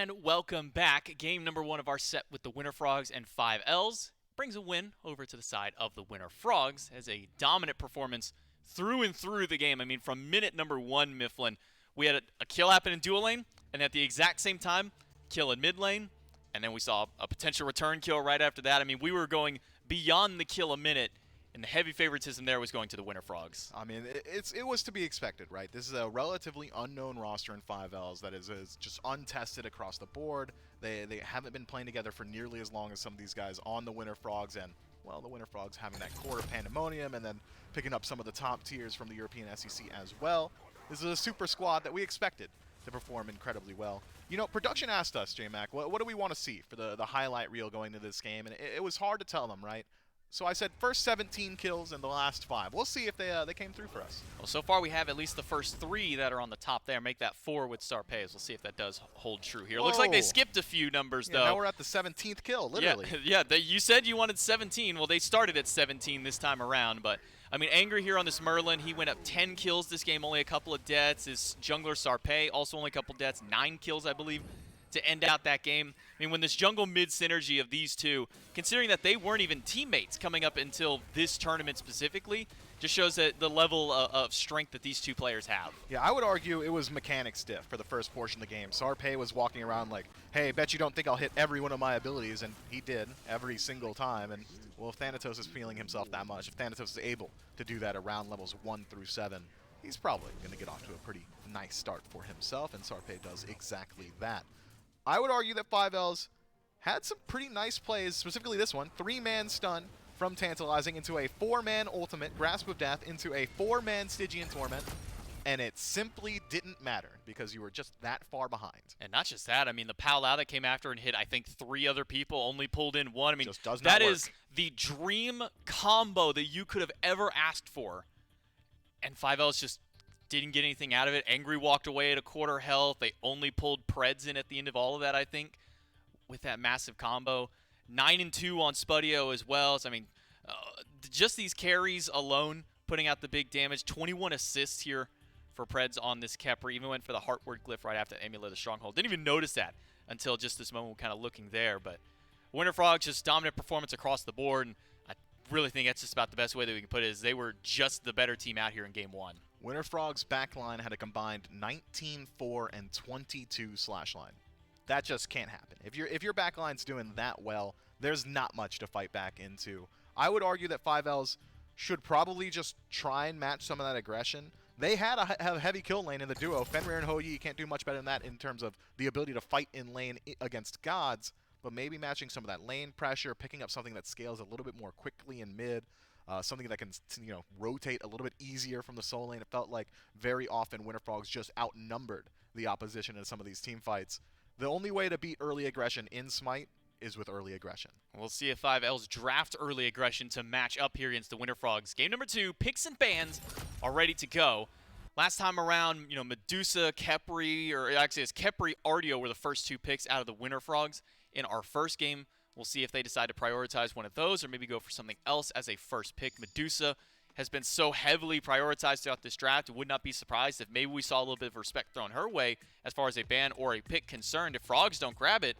And welcome back. Game number 1 of our set with the Winter Frogs and 5Ls brings a win over to the side of the Winter Frogs as a dominant performance through and through the game. I mean, from minute number 1, Mifflin, we had a kill happen in dual lane, and at the exact same time, kill in mid lane, and then we saw a potential return kill right after that. I mean, we were going beyond the kill a minute, and the heavy favoritism there was going to the Winter Frogs. I mean, it was to be expected, right? This is a relatively unknown roster in 5Ls that is just untested across the board. They haven't been playing together for nearly as long as some of these guys on the Winter Frogs, and, well, the Winter Frogs having that core of Pandemonium and then picking up some of the top tiers from the European SEC as well. This is a super squad that we expected to perform incredibly well. You know, production asked us, J-Mac, what do we want to see for the highlight reel going into this game? And it was hard to tell them, right? So I said first 17 kills and the last 5. We'll see if they came through for us. Well, so far we have at least the first 3 that are on the top there. Make that 4 with Sarpez. We'll see if that does hold true here. Looks like they skipped a few numbers, though. Now we're at the 17th kill, literally. Yeah, you said you wanted 17. Well, they started at 17 this time around, but I mean, Angry here on this Merlin, he went up 10 kills this game, only a couple of deaths. His jungler Sarpey, also only a couple deaths, 9 kills, I believe, to end out that game. I mean, when this jungle mid synergy of these two, considering that they weren't even teammates coming up until this tournament specifically, just shows that the level of strength that these two players have. Yeah, I would argue it was mechanic stiff for the first portion of the game. Sarpey was walking around like, hey, bet you don't think I'll hit every one of my abilities, and he did every single time. And, well, if Thanatos is feeling himself that much, if Thanatos is able to do that around levels 1 through 7, he's probably going to get off to a pretty nice start for himself, and Sarpey does exactly that. I would argue that 5Ls had some pretty nice plays, specifically this one. 3-man stun from Tantalizing into a 4-man ultimate, Grasp of Death, into a 4-man Stygian Torment, and it simply didn't matter because you were just that far behind. And not just that, I mean, the Pal Lao that came after and hit, I think, 3 other people, only pulled in 1. I mean, just does not that work. is the dream combo that you could have ever asked for. And 5Ls just didn't get anything out of it. Angry walked away at a quarter health. They only pulled Preds in at the end of all of that, I think, with that massive combo. 9 and 2 on Spudio as well. So, I mean, just these carries alone putting out the big damage. 21 assists here for Preds on this Kepri. Even went for the Heartward Glyph right after Amulet of Stronghold. Didn't even notice that until just this moment, kind of looking there. But Winter Frogs, just dominant performance across the board. And I really think that's just about the best way that we can put it, is they were just the better team out here in Game 1. Winter Frogs backline had a combined 19-4 and 22 slash line. That just can't happen. If your backline's doing that well, there's not much to fight back into. I would argue that 5Ls should probably just try and match some of that aggression. They had a heavy kill lane in the duo. Fenrir and Hou Yi can't do much better than that in terms of the ability to fight in lane against gods, but maybe matching some of that lane pressure, picking up something that scales a little bit more quickly in mid. Something that can, rotate a little bit easier from the soul lane. It felt like very often Winter Frogs just outnumbered the opposition in some of these team fights. The only way to beat early aggression in Smite is with early aggression. We'll see if 5Ls draft early aggression to match up here against the Winter Frogs. Game number 2, picks and bans are ready to go. Last time around, Medusa, Kepri, or actually it's Kepri, Artio were the first 2 picks out of the Winter Frogs in our first game. We'll see if they decide to prioritize one of those or maybe go for something else as a first pick. Medusa has been so heavily prioritized throughout this draft. Would not be surprised if maybe we saw a little bit of respect thrown her way as far as a ban or a pick concerned. If Frogs don't grab it,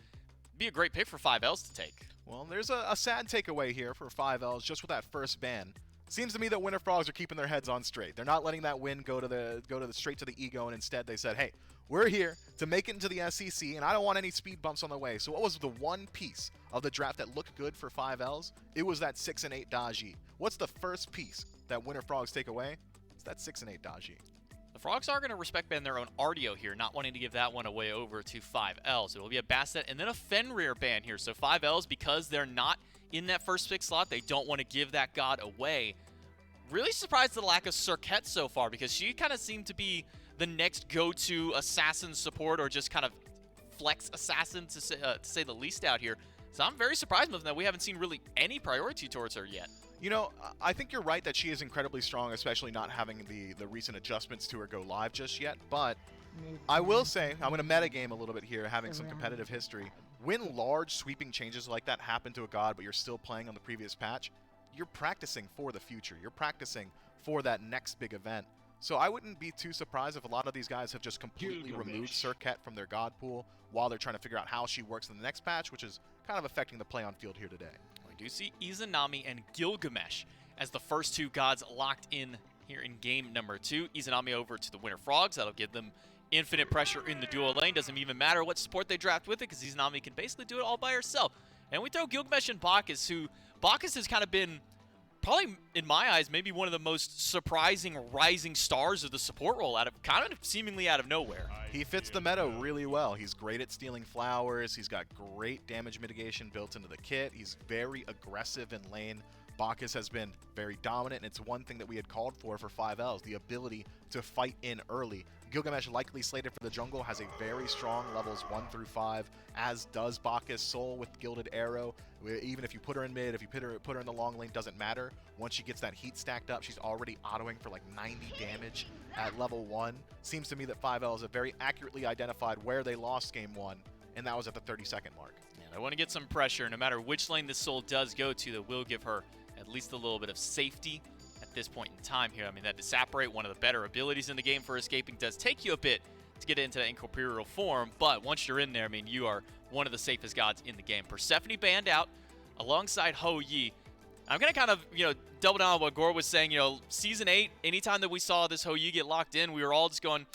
it'd be a great pick for 5Ls to take. Well, there's a sad takeaway here for 5Ls just with that first ban. Seems to me that Winter Frogs are keeping their heads on straight. They're not letting that win go straight to the ego, and instead they said, hey, we're here to make it into the SEC, and I don't want any speed bumps on the way. So what was the one piece of the draft that looked good for 5Ls? It was that 6 and 8 Daji. What's the first piece that Winter Frogs take away? It's that 6 and 8 Daji. The Frogs are going to respect ban their own Artio here, not wanting to give that one away over to 5Ls. It will be a Bastet and then a Fenrir ban here. So 5Ls, because they're not in that first pick slot, they don't want to give that god away. Really surprised at the lack of Cirquette so far, because she kind of seemed to be the next go-to assassin support, or just kind of flex assassin to say the least out here. So I'm very surprised with that we haven't seen really any priority towards her yet. I think you're right that she is incredibly strong, especially not having the recent adjustments to her go live just yet. But I will say, I'm going to metagame a little bit here, having some competitive history. When large sweeping changes like that happen to a god, but you're still playing on the previous patch, you're practicing for the future. You're practicing for that next big event. So I wouldn't be too surprised if a lot of these guys have just completely removed Serket from their god pool while they're trying to figure out how she works in the next patch, which is kind of affecting the play on field here today. We do see Izanami and Gilgamesh as the first two gods locked in here in game number 2. Izanami over to the Winter Frogs. That'll give them infinite pressure in the duo lane. Doesn't even matter what support they draft with it, because Izanami can basically do it all by herself. And we throw Gilgamesh and Bacchus, who Bacchus has kind of been, probably in my eyes, maybe one of the most surprising rising stars of the support role, out of kind of seemingly out of nowhere. He fits the meta really well. He's great at stealing flowers. He's got great damage mitigation built into the kit. He's very aggressive in lane. Bacchus has been very dominant, and it's one thing that we had called for 5Ls, the ability to fight in early. Gilgamesh, likely slated for the jungle, has a very strong levels 1 through 5, as does Bacchus. Soul with Gilded Arrow. Even if you put her in mid, if you put her in the long lane, doesn't matter. Once she gets that heat stacked up, she's already autoing for like 90 damage at level 1. Seems to me that 5Ls have very accurately identified where they lost game 1, and that was at the 30-second mark. Yeah, they want to get some pressure. No matter which lane this Soul does go to, that will give her at least a little bit of safety at this point in time here. I mean, that Disapparate, one of the better abilities in the game for escaping, does take you a bit to get into that incorporeal form, but once you're in there, I mean, you are one of the safest gods in the game. Persephone banned out alongside Ho Yi. I'm going to kind of, double down on what Gore was saying. Season 8, anytime that we saw this Ho Yi get locked in, we were all just going,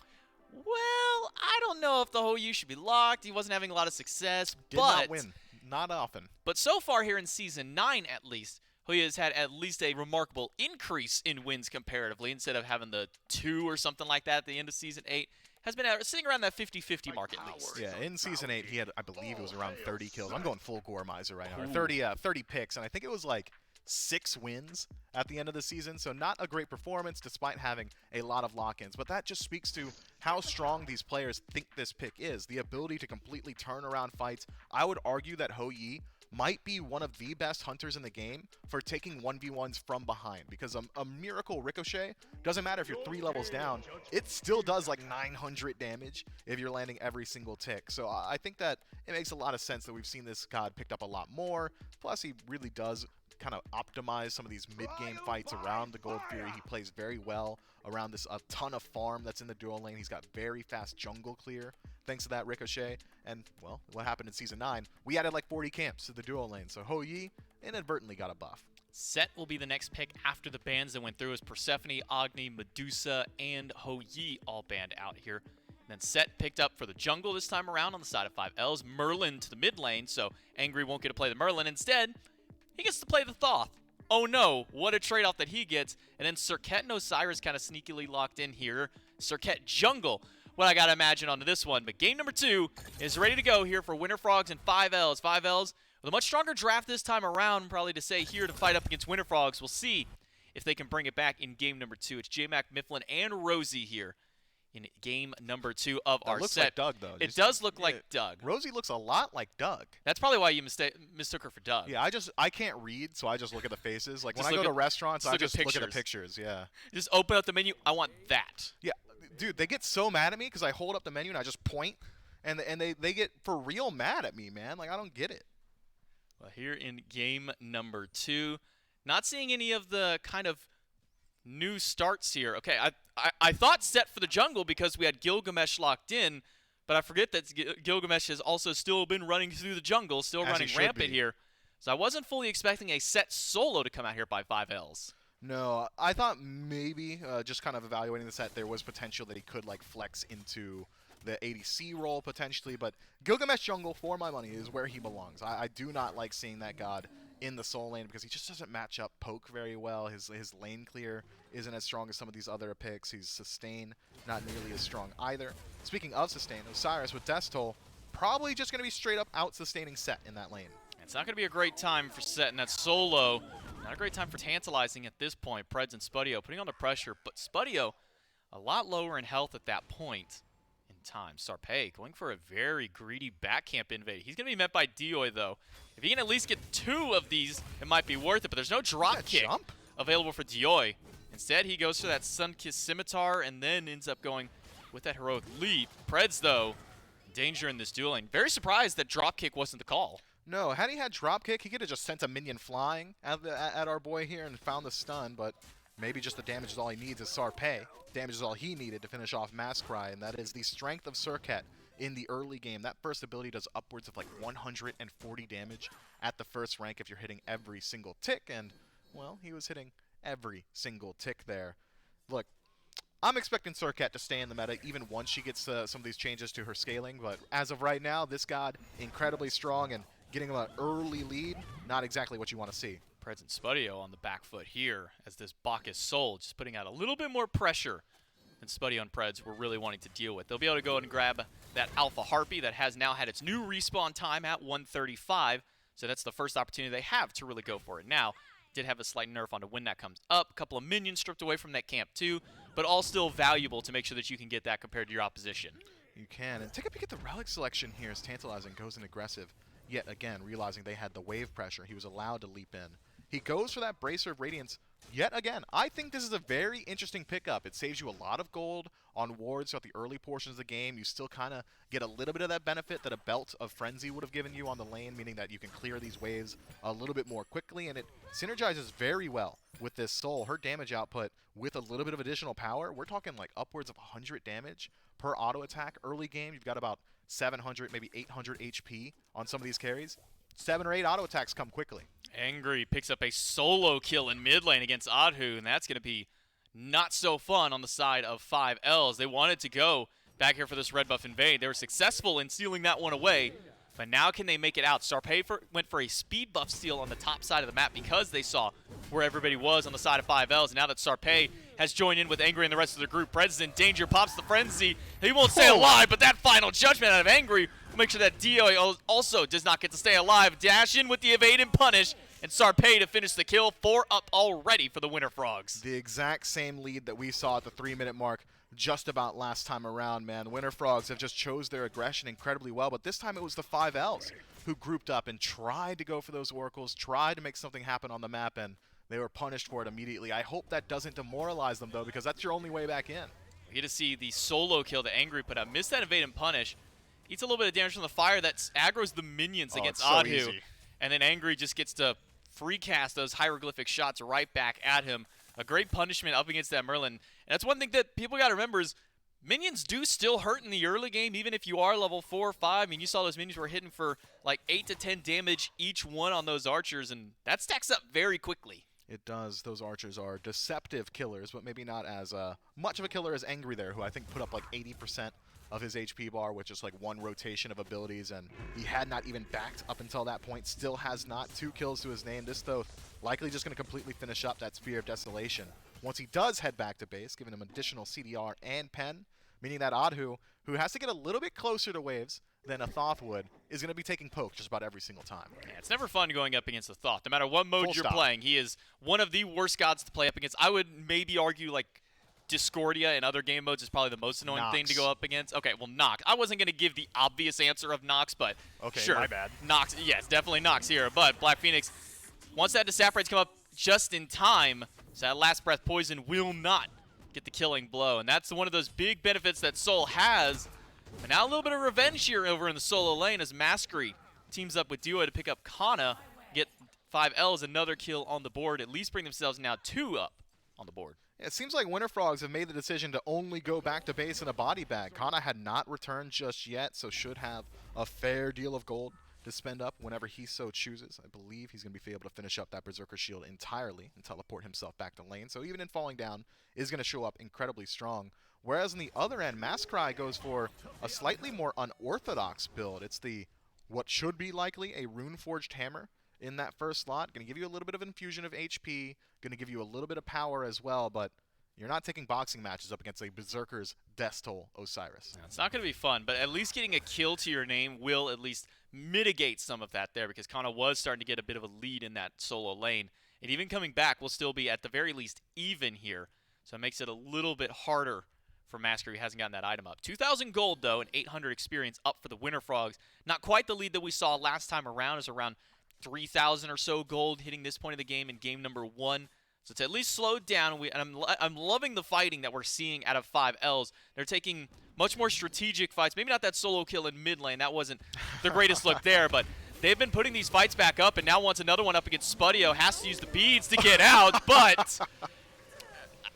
well, I don't know if the Ho Yi should be locked. He wasn't having a lot of success. Did not win. Not often. But so far here in Season 9, at least, Ho Yi has had at least a remarkable increase in wins comparatively. Instead of having the 2 or something like that at the end of Season 8, has been sitting around that 50-50 mark at least. Yeah, in Season 8, he had, I believe it was around 30 kills. I'm going full Gore Miser right now. 30 picks, and I think it was like 6 wins at the end of the season, so not a great performance despite having a lot of lock-ins. But that just speaks to how strong these players think this pick is, the ability to completely turn around fights. I would argue that Ho Yi might be one of the best hunters in the game for taking 1v1s from behind, because a Miracle Ricochet, doesn't matter if you're 3 levels down, it still does like 900 damage if you're landing every single tick. So I think that it makes a lot of sense that we've seen this god picked up a lot more. Plus, he really does kind of optimize some of these mid-game fights around the Gold Fury. He plays very well around this a ton of farm that's in the dual lane. He's got very fast jungle clear thanks to that Ricochet. And, well, what happened in Season 9? We added like 40 camps to the dual lane, so Ho Yi inadvertently got a buff. Set will be the next pick after the bans that went through, as Persephone, Agni, Medusa, and Ho Yi all banned out here. And then Set picked up for the jungle this time around on the side of 5Ls. Merlin to the mid lane, so Angry won't get to play the Merlin. Instead, he gets to play the Thoth. Oh no, what a trade-off that he gets. And then Serket and Osiris kind of sneakily locked in here. Serket jungle, what I got to imagine onto this one. But game number 2 is ready to go here for Winter Frogs and 5Ls. 5Ls with a much stronger draft this time around, probably to say here to fight up against Winter Frogs. We'll see if they can bring it back in game number 2. It's J-Mac, Mifflin, and Rosie here in game number 2 of our looks set. like Doug, though. It does look like Doug. Rosie looks a lot like Doug. That's probably why you mistook her for Doug. Yeah, I can't read, so I just look at the faces. Like, when Just I look go to at- restaurants, just I look at just look at the pictures. pictures, yeah. Just open up the menu. I want that. Yeah, dude, they get so mad at me because I hold up the menu and I just point, and they get for real mad at me, man. Like, I don't get it. Well, here in game number 2, not seeing any of the kind of new starts here. Okay, I thought Set for the jungle because we had Gilgamesh locked in, but I forget that Gilgamesh has also still been running through the jungle, still running rampant here. So I wasn't fully expecting a Set solo to come out here by 5Ls. No, I thought maybe, just kind of evaluating the set, there was potential that he could, like, flex into the ADC role potentially, but Gilgamesh jungle, for my money, is where he belongs. I do not like seeing that god in the soul lane because he just doesn't match up poke very well. His lane clear isn't as strong as some of these other picks. His sustain not nearly as strong either. Speaking of sustain, Osiris with Death Toll probably just going to be straight up out sustaining Set in that lane. It's not going to be a great time for Set in that solo. Not a great time for Tantalizing at this point. Preds and Spudio putting on the pressure, but Spudio a lot lower in health at that point in time. Sarpei going for a very greedy back camp invade. He's going to be met by Dioi, though. If he can at least get 2 of these, it might be worth it, but there's no drop kick available for Dioi. Instead, he goes for that Sun-Kissed Scimitar and then ends up going with that heroic leap. Preds, though, danger in this dueling. Very surprised that drop kick wasn't the call. No, had he had dropkick, he could have just sent a minion flying at our boy here and found the stun, but Maybe just the damage is all he needs as Sarpei. Damage is all he needed to finish off Maskcry, and that is the strength of Surket in the early game. That first ability does upwards of like 140 damage at the first rank if you're hitting every single tick, and, well, he was hitting every single tick there. Look, I'm expecting Surket to stay in the meta even once she gets some of these changes to her scaling, but as of right now, this god, incredibly strong, and getting him an early lead, not exactly what you want to see. Preds and Spudio on the back foot here as this Bacchus Soul just putting out a little bit more pressure than Spudio and Preds were really wanting to deal with. They'll be able to go and grab that Alpha Harpy that has now had its new respawn time at 135, so that's the first opportunity they have to really go for it. Now, did have a slight nerf onto when that comes up. A couple of minions stripped away from that camp too, but all still valuable to make sure that you can get that compared to your opposition. You can. And take a peek at the relic selection here as Tantalizing goes in aggressive. Yet again, realizing they had the wave pressure, he was allowed to leap in. He goes for that Bracer of Radiance. Yet again, I think this is a very interesting pickup. It saves you a lot of gold on wards throughout the early portions of the game. You still kind of get a little bit of that benefit that a Belt of Frenzy would have given you on the lane, meaning that you can clear these waves a little bit more quickly, and it synergizes very well with this Soul. Her damage output with a little bit of additional power, we're talking like upwards of 100 damage per auto attack early game. You've got about 700, maybe 800 HP on some of these carries. 7 or 8 auto attacks come quickly. Angry picks up a solo kill in mid lane against Adhu, and that's going to be not so fun on the side of 5Ls. They wanted to go back here for this red buff invade. They were successful in sealing that one away, but now can they make it out? Sarpei went for a speed buff steal on the top side of the map because they saw where everybody was on the side of 5Ls, and now that Sarpei has joined in with Angry and the rest of the group, Preds is in danger, pops the Frenzy. He won't stay alive, but that final judgment out of Angry will make sure that Dio also does not get to stay alive. Dash in with the evade and punish, and Sarpei to finish the kill. 4 up already for the Winter Frogs. The exact same lead that we saw at the 3-minute mark just about last time around, man. Winter Frogs have just chose their aggression incredibly well, but this time it was the 5Ls who grouped up and tried to go for those oracles, tried to make something happen on the map, and they were punished for it immediately. I hope that doesn't demoralize them, though, because that's your only way back in. We get to see the solo kill that Angry put up. Missed that evade and punish. Eats a little bit of damage from the fire that aggroes the minions against Adhu. And then Angry just gets to free cast those hieroglyphic shots right back at him. A great punishment up against that Merlin. And that's one thing that people got to remember is minions do still hurt in the early game, even if you are level 4 or 5. I mean, you saw those minions were hitting for like 8 to 10 damage each one on those archers, and that stacks up very quickly. It does. Those archers are deceptive killers, but maybe not as much of a killer as Angry there, who I think put up like 80% of his HP bar with just like one rotation of abilities, and he had not even backed up until that point. Still has not 2 kills to his name. This, though, likely just going to completely finish up that Sphere of Desolation. Once he does head back to base, giving him additional CDR and pen, meaning that Adhu, who has to get a little bit closer to waves than a Thoth would, is going to be taking poke just about every single time. Yeah, it's never fun going up against a Thoth. No matter what mode Full you're stop. playing, he is one of the worst gods to play up against. I would maybe argue like Discordia in other game modes is probably the most annoying thing to go up against. Okay, well, Nox. I wasn't going to give the obvious answer of Nox, but Okay, sure. my bad. Nox, yes, definitely Nox here. But Black Phoenix, once that Disapparates come up just in time, so that last breath poison will not get the killing blow. And that's one of those big benefits that Soul has. But now a little bit of revenge here over in the solo lane as Maskery teams up with Duo to pick up Kana, get 5Ls, another kill on the board, at least bring themselves now 2 up on the board. It seems like Winter Frogs have made the decision to only go back to base in a body bag. Kana had not returned just yet, so should have a fair deal of gold to spend up whenever he so chooses. I believe he's going to be able to finish up that Berserker Shield entirely and teleport himself back to lane. So even in falling down, is going to show up incredibly strong. Whereas on the other end, Maskcry goes for a slightly more unorthodox build. It's the what should be likely a Rune-Forged Hammer in that first slot. Going to give you a little bit of infusion of HP, going to give you a little bit of power as well, but you're not taking boxing matches up against a Berserker's Death Toll Osiris. It's not going to be fun, but at least getting a kill to your name will at least mitigate some of that there, because Kana was starting to get a bit of a lead in that solo lane. And even coming back will still be at the very least even here, so it makes it a little bit harder for Masker, who hasn't gotten that item up. 2,000 gold, though, and 800 experience up for the Winter Frogs. Not quite the lead that we saw last time around. Is around 3,000 or so gold hitting this point of the game in game number 1. So it's at least slowed down. I'm loving the fighting that we're seeing out of 5Ls. They're taking much more strategic fights. Maybe not that solo kill in mid lane. That wasn't the greatest look there, but they've been putting these fights back up, and now wants another one up against Spudio. Has to use the beads to get out, but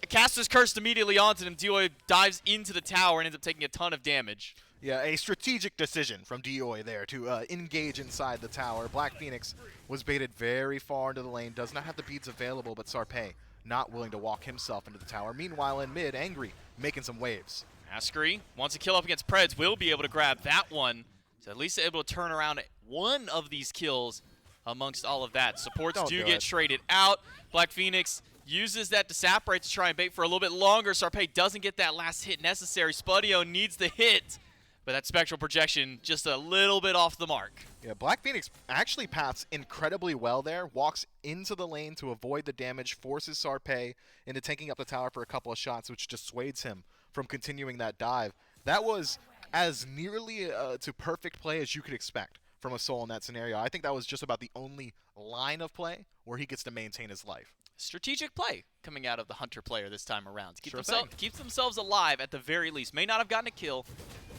casts his curse immediately onto him. Dioy dives into the tower and ends up taking a ton of damage. Yeah, a strategic decision from Dioy there to engage inside the tower. Black Phoenix was baited very far into the lane, does not have the beads available, but Sarpé not willing to walk himself into the tower. Meanwhile, in mid, Angry making some waves. Maskery wants to kill up against Preds, will be able to grab that one. So at least able to turn around one of these kills amongst all of that. Supports do get traded out. Black Phoenix uses that Desaparate to try and bait for a little bit longer. Sarpé doesn't get that last hit necessary. Spudio needs the hit, but that Spectral Projection just a little bit off the mark. Yeah, Black Phoenix actually paths incredibly well there, walks into the lane to avoid the damage, forces Sarpé into taking up the tower for a couple of shots, which dissuades him from continuing that dive. That was as nearly to perfect play as you could expect from a Soul in that scenario. I think that was just about the only line of play where he gets to maintain his life. Strategic play coming out of the Hunter player this time around. Sure Keeps themselves alive at the very least. May not have gotten a kill,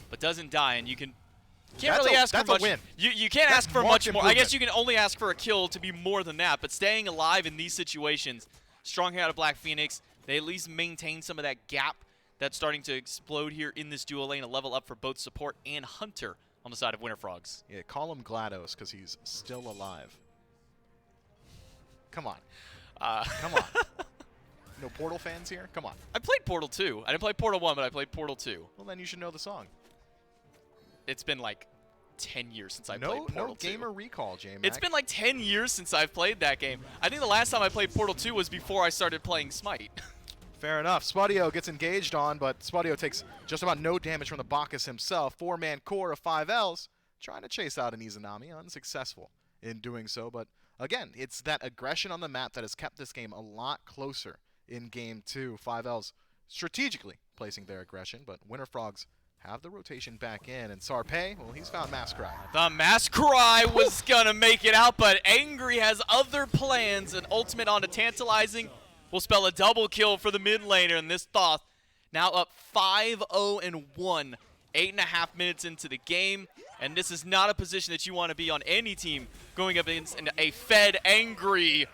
but doesn't die, and you can't really ask for much. That's a win. You can't ask for much more. I improvement. guess you can only ask for a kill to be more than that, but staying alive in these situations, strong here out of Black Phoenix, they at least maintain some of that gap that's starting to explode here in this duo lane, a level up for both support and Hunter on the side of Winter Frogs. Yeah, call him GLaDOS because he's still alive. Come on. Come on. No Portal fans here? Come on. I played Portal 2. I didn't play Portal 1, but I played Portal 2. Well, then you should know the song. It's been like 10 years since I played Portal 2. No gamer recall, J-Mac. It's been like 10 years since I've played that game. I think the last time I played Portal 2 was before I started playing Smite. Fair enough. Spudio gets engaged on, but Spudio takes just about no damage from the Bacchus himself. Four-man core of 5Ls, trying to chase out an Izanami, unsuccessful in doing so. But again, it's that aggression on the map that has kept this game a lot closer in Game 2. 5Ls strategically placing their aggression, but Winter Frogs have the rotation back in. And Sarpé, well, he's found Mass Cry. The Mass Cry was going to make it out, but Angry has other plans. An ultimate onto Tantalizing will spell a double kill for the mid laner, and this Thoth now up 5-0-1, 8.5 minutes into the game, and this is not a position that you want to be on any team going up against a fed Angry,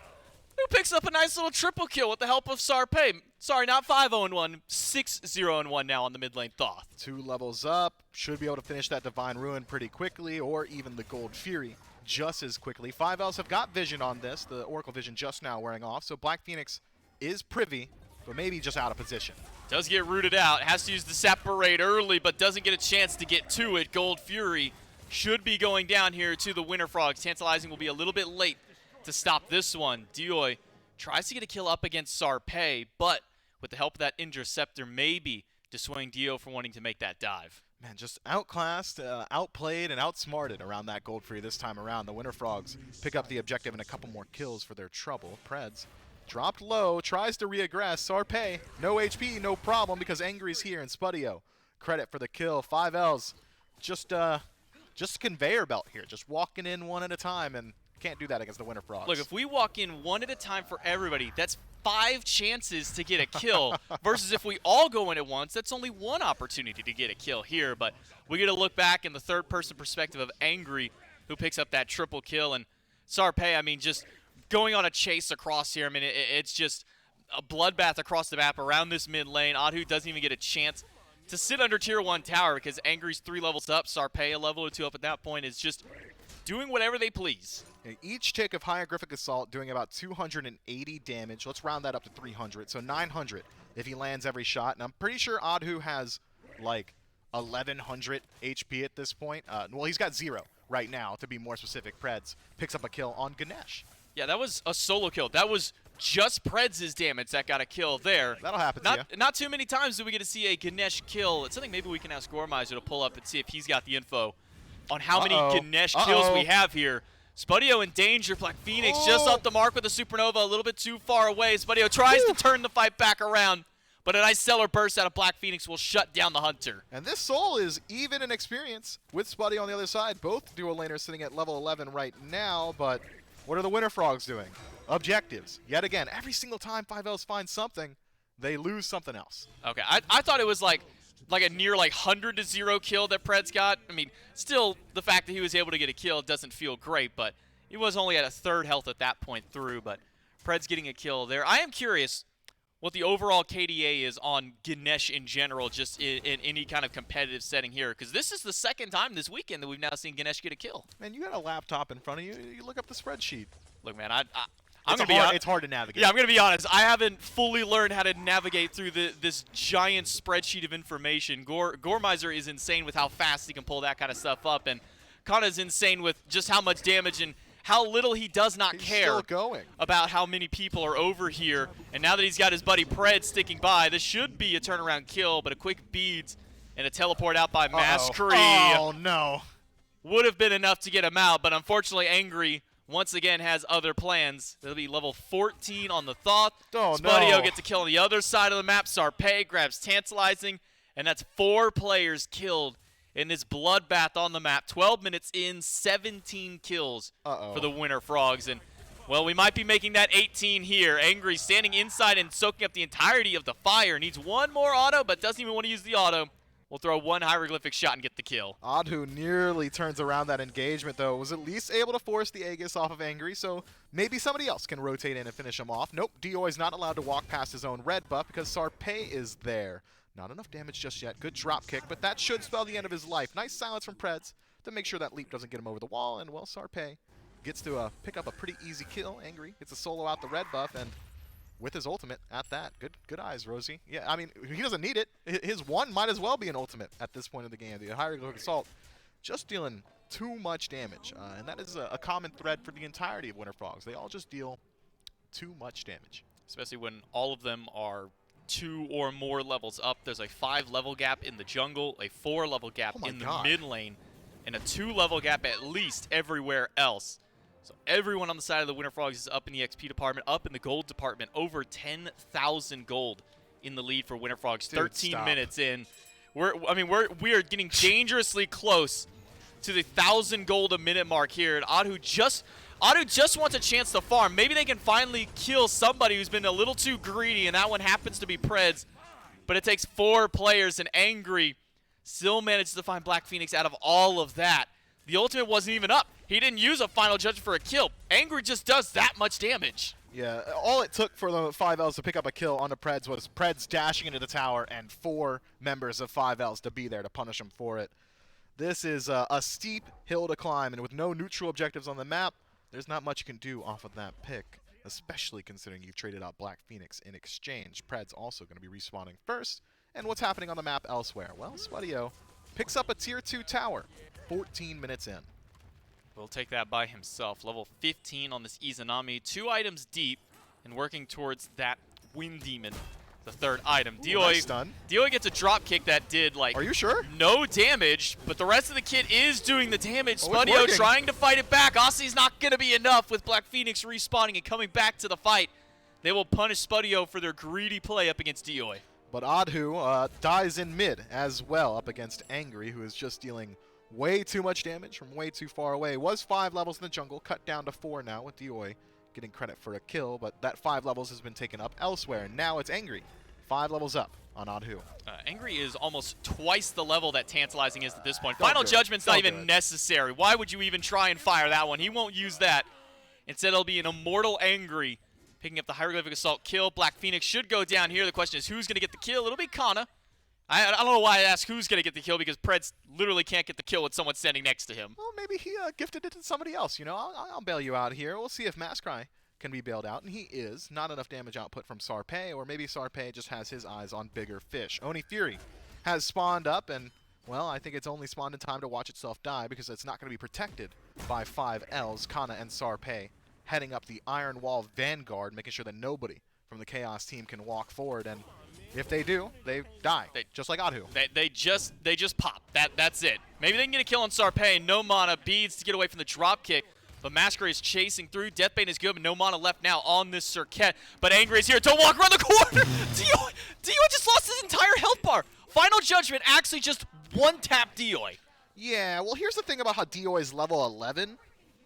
who picks up a nice little triple kill with the help of Sarpé. Sorry, not 5-0-1, 6-0-1 now on the mid lane Thoth. 2 levels up, should be able to finish that Divine Ruin pretty quickly, or even the Gold Fury just as quickly. 5Ls have got vision on this, the Oracle Vision just now wearing off, so Black Phoenix is privy, but maybe just out of position. Does get rooted out, has to use the Separate early, but doesn't get a chance to get to it. Gold Fury should be going down here to the Winter Frogs. Tantalizing will be a little bit late to stop this one. Dioy tries to get a kill up against Sarpé, but with the help of that Interceptor, maybe dissuading Dio from wanting to make that dive. Man, just outclassed, outplayed, and outsmarted around that Gold Fury this time around. The Winter Frogs pick up the objective and a couple more kills for their trouble. Preds dropped low, tries to reaggress. Sarpé, no HP, no problem, because Angry's here, and Spudio, credit for the kill. 5Ls, just conveyor belt here, just walking in one at a time, and can't do that against the Winter Frogs. Look, if we walk in one at a time for everybody, that's 5 chances to get a kill, versus if we all go in at once, that's only 1 opportunity to get a kill here. But we get to look back in the third-person perspective of Angry, who picks up that triple kill, and Sarpé, I mean, just going on a chase across here. I mean, it's just a bloodbath across the map around this mid lane. Adhu doesn't even get a chance to sit under tier 1 tower because Angry's 3 levels up. Sarpé a level or 2 up at that point is just doing whatever they please. Each tick of Hieroglyphic Assault doing about 280 damage. Let's round that up to 300, so 900 if he lands every shot. And I'm pretty sure Adhu has like 1100 HP at this point. Well, he's got 0 right now, to be more specific. Preds picks up a kill on Ganesh. Yeah, that was a solo kill. That was just Preds' damage that got a kill there. That'll happen to you. Not too many times do we get to see a Ganesh kill. It's something maybe we can ask Gormizer to pull up and see if he's got the info on how many Ganesh kills we have here. Spudio in danger. Black Phoenix just off the mark with the Supernova, a little bit too far away. Spudio tries to turn the fight back around, but a nice stellar burst out of Black Phoenix will shut down the Hunter. And this Soul is even in experience with Spudio on the other side. Both dual laners sitting at level 11 right now, but what are the Winter Frogs doing? Objectives. Yet again, every single time 5Ls find something, they lose something else. Okay, I thought it was like a near 100-0 kill that Preds got. I mean, still, the fact that he was able to get a kill doesn't feel great, but he was only at a 3rd health at that point through, but Preds getting a kill there. I am curious, what the overall KDA is on Ganesh in general, just in any kind of competitive setting here. Because this is the second time this weekend that we've now seen Ganesh get a kill. Man, you got a laptop in front of you. You look up the spreadsheet. Look, man, I'm gonna be it's hard to navigate. Yeah, I'm gonna be honest. I haven't fully learned how to navigate through this giant spreadsheet of information. Gormizer is insane with how fast he can pull that kind of stuff up, and Kana's insane with just how much damage and how little he does not care about how many people are over here. And now that he's got his buddy Pred sticking by, this should be a turnaround kill, but a quick beads and a teleport out by Mascree. Oh, no. Would have been enough to get him out, but unfortunately Angry once again has other plans. It'll be level 14 on the Thoth. Oh, Spudio no. gets a kill on the other side of the map. Sarpei grabs Tantalizing, and that's 4 players killed in this bloodbath on the map. 12 minutes in, 17 kills for the winner Frogs. And, well, we might be making that 18 here. Angry standing inside and soaking up the entirety of the fire. Needs one more auto, but doesn't even want to use the auto. We'll throw one hieroglyphic shot and get the kill. Adhu nearly turns around that engagement, though. Was at least able to force the Aegis off of Angry, so maybe somebody else can rotate in and finish him off. Nope, Dioi's not allowed to walk past his own red buff because Sarpei is there. Not enough damage just yet. Good drop kick, but that should spell the end of his life. Nice silence from Preds to make sure that leap doesn't get him over the wall, and, well, Sarpei gets to pick up a pretty easy kill. Angry gets a solo out the red buff, and with his ultimate at that. Good eyes, Rosie. Yeah, I mean, he doesn't need it. His one might as well be an ultimate at this point of the game. The hieroglyphic assault just dealing too much damage, and that is a common thread for the entirety of Winter Frogs. They all just deal too much damage. Especially when all of them are 2 or more levels up. There's a 5 level gap in the jungle, a 4 level gap in the mid lane, and a 2 level gap at least everywhere else. So everyone on the side of the Winter Frogs is up in the XP department, up in the gold department, over 10,000 gold in the lead for Winter Frogs. Dude, 13 stop. minutes in. We are getting dangerously close to the 1,000 gold a minute mark here. And Adhu just wants a chance to farm. Maybe they can finally kill somebody who's been a little too greedy, and that one happens to be Preds. But it takes 4 players, and Angry still manages to find Black Phoenix out of all of that. The ultimate wasn't even up. He didn't use a final judgment for a kill. Angry just does that much damage. Yeah, all it took for the 5Ls to pick up a kill on the Preds was Preds dashing into the tower and 4 members of 5Ls to be there to punish him for it. This is a steep hill to climb, and with no neutral objectives on the map, there's not much you can do off of that pick, especially considering you've traded out Black Phoenix in exchange. Preds also going to be respawning first. And what's happening on the map elsewhere? Well, Spudio picks up a tier 2 tower, 14 minutes in. Will take that by himself. Level 15 on this Izanami. 2 items deep and working towards that Wind Demon, the 3rd item. Nice stun. Dioi gets a drop kick that did, like, are you sure? No damage, but the rest of the kit is doing the damage. Oh, it's Spudio working. trying to fight it back. Aussie's not going to be enough with Black Phoenix respawning and coming back to the fight. They will punish Spudio for their greedy play up against Dioi. But Adhu dies in mid as well up against Angry, who is just dealing way too much damage from way too far away. Was 5 levels in the jungle, cut down to 4 now with Dioi getting credit for a kill, but that 5 levels has been taken up elsewhere. And now it's Angry, 5 levels up on Adhu. Angry is almost twice the level that Tantalizing is at this point. Don't Final do it. Judgment's not Don't even do it. necessary. Why would you even try and fire that one? He won't use that. Instead, it'll be an Immortal Angry picking up the Hieroglyphic Assault kill. Black Phoenix should go down here. The question is who's going to get the kill? It'll be Kana. I don't know why I asked who's going to get the kill, because Preds literally can't get the kill with someone standing next to him. Well, maybe he gifted it to somebody else. You know, I'll bail you out here. We'll see if Mascree can be bailed out, and he is. Not enough damage output from Sarpei, or maybe Sarpei just has his eyes on bigger fish. Oni Fury has spawned up, and, well, I think it's only spawned in time to watch itself die, because it's not going to be protected by 5 Ls, Kana and Sarpei, heading up the Iron Wall Vanguard, making sure that nobody from the Chaos team can walk forward, and if they do, they die, just like Adhu. They just pop. That's it. Maybe they can get a kill on Sarpei. No mana. Beads to get away from the drop kick. But Masquerade is chasing through. Deathbane is good, but no mana left now on this Circuit. But Angry is here. Don't walk around the corner. Dioi just lost his entire health bar. Final Judgment actually just one-tap Dioi. Yeah, well, here's the thing about how Dioi is level 11.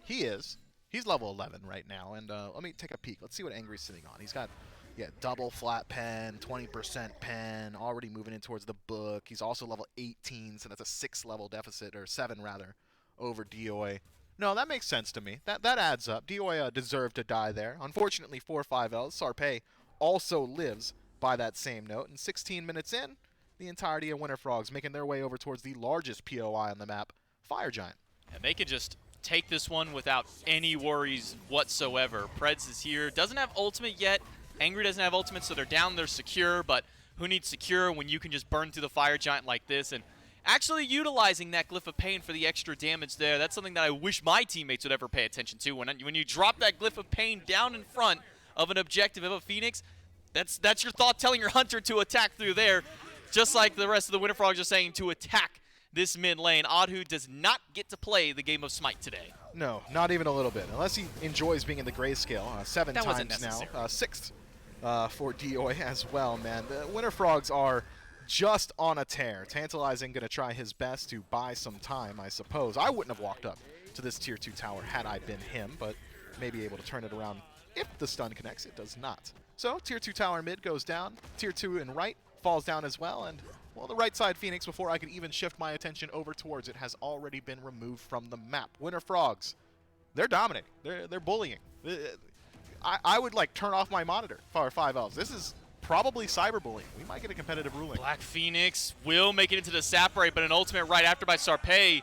He's level 11 right now, and let me take a peek. Let's see what Angry's sitting on. He's got, yeah, double flat pen, 20% pen, already moving in towards the book. He's also level 18, so that's a 6 level deficit, or 7 rather, over Dioi. No, that makes sense to me. That adds up. Dioi deserved to die there. Unfortunately for 5Ls, Sarpei also lives by that same note. And 16 minutes in, the entirety of Winter Frogs making their way over towards the largest POI on the map, Fire Giant. And they can just take this one without any worries whatsoever. Preds is here, doesn't have ultimate yet. Angry doesn't have ultimate, so they're down, they're secure, but who needs secure when you can just burn through the Fire Giant like this? And actually utilizing that Glyph of Pain for the extra damage there, that's something that I wish my teammates would ever pay attention to. When you drop that Glyph of Pain down in front of an objective of a Phoenix, that's your thought telling your Hunter to attack through there, just like the rest of the Winter Frogs are saying to attack this mid lane. Oddhu does not get to play the game of Smite today. No, not even a little bit, unless he enjoys being in the grayscale. 7 That wasn't times now, necessary. 6th for Doi as well, man. The Winter Frogs are just on a tear. Tantalizing going to try his best to buy some time, I suppose. I wouldn't have walked up to this tier 2 tower had I been him, but may be able to turn it around if the stun connects. It does not. So tier 2 tower mid goes down. Tier 2 in right falls down as well, and well, the right side Phoenix, before I could even shift my attention over towards it, has already been removed from the map. Winter Frogs, they're dominating. They're bullying. I would like turn off my monitor for 5 Ls. This is probably cyberbullying. We might get a competitive ruling. Black Phoenix will make it into the separate, but an ultimate right after by Sarpei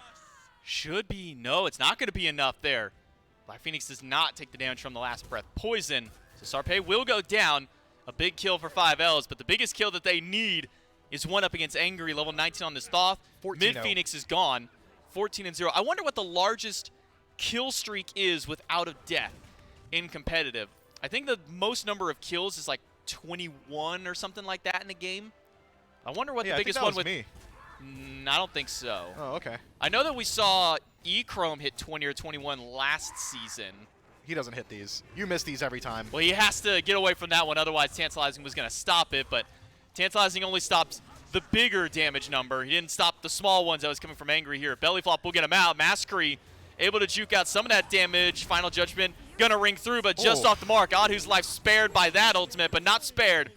should be, no, it's not going to be enough there. Black Phoenix does not take the damage from the last breath poison, so Sarpei will go down. A big kill for 5Ls, but the biggest kill that they need is one up against Angry, level 19 on this Thoth. Mid Phoenix is gone, 14-0. I wonder what the largest kill streak is without a death in competitive. I think the most number of kills is like 21 or something like that in a game. I wonder what the biggest one with. Me. I don't think so. Oh, okay. I know that we saw E-Chrome hit 20 or 21 last season. He doesn't hit these. You miss these every time. Well, he has to get away from that one, otherwise Tantalizing was going to stop it, but Tantalizing only stops the bigger damage number. He didn't stop the small ones that was coming from Angry here. Belly Flop will get him out. Mastery able to juke out some of that damage. Final Judgment going to ring through, but just off the mark. Oddhu's life spared by that ultimate, but not spared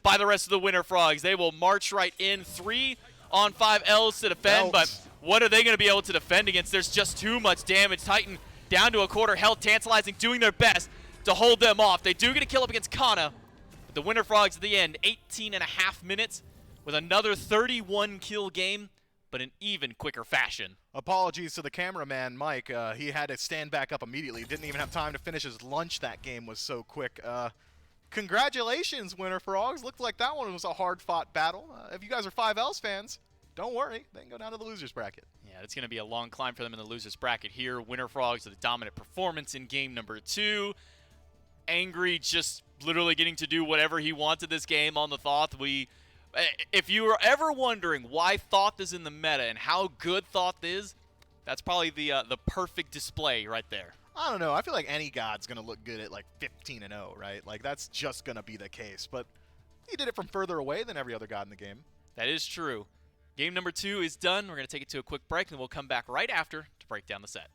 by the rest of the Winter Frogs. They will march right in. 3 on 5 Ls to defend, but what are they going to be able to defend against? There's just too much damage. Titan down to a quarter health. Tantalizing doing their best to hold them off. They do get a kill up against Kana. But the Winter Frogs at the end, 18.5 minutes with another 31 kill game, but in even quicker fashion. Apologies to the cameraman, Mike. He had to stand back up immediately. Didn't even have time to finish his lunch. That game was so quick. Congratulations, Winter Frogs. Looked like that one was a hard-fought battle. If you guys are 5Ls fans, don't worry. They can go down to the losers bracket. Yeah, it's going to be a long climb for them in the losers bracket here. Winter Frogs with a dominant performance in game number 2. Angry just literally getting to do whatever he wanted this game on the Thoth. If you were ever wondering why Thoth is in the meta and how good Thoth is, that's probably the perfect display right there. I don't know. I feel like any god's going to look good at like 15-0, right? Like that's just going to be the case. But he did it from further away than every other god in the game. That is true. Game number 2 is done. We're going to take it to a quick break, and we'll come back right after to break down the set.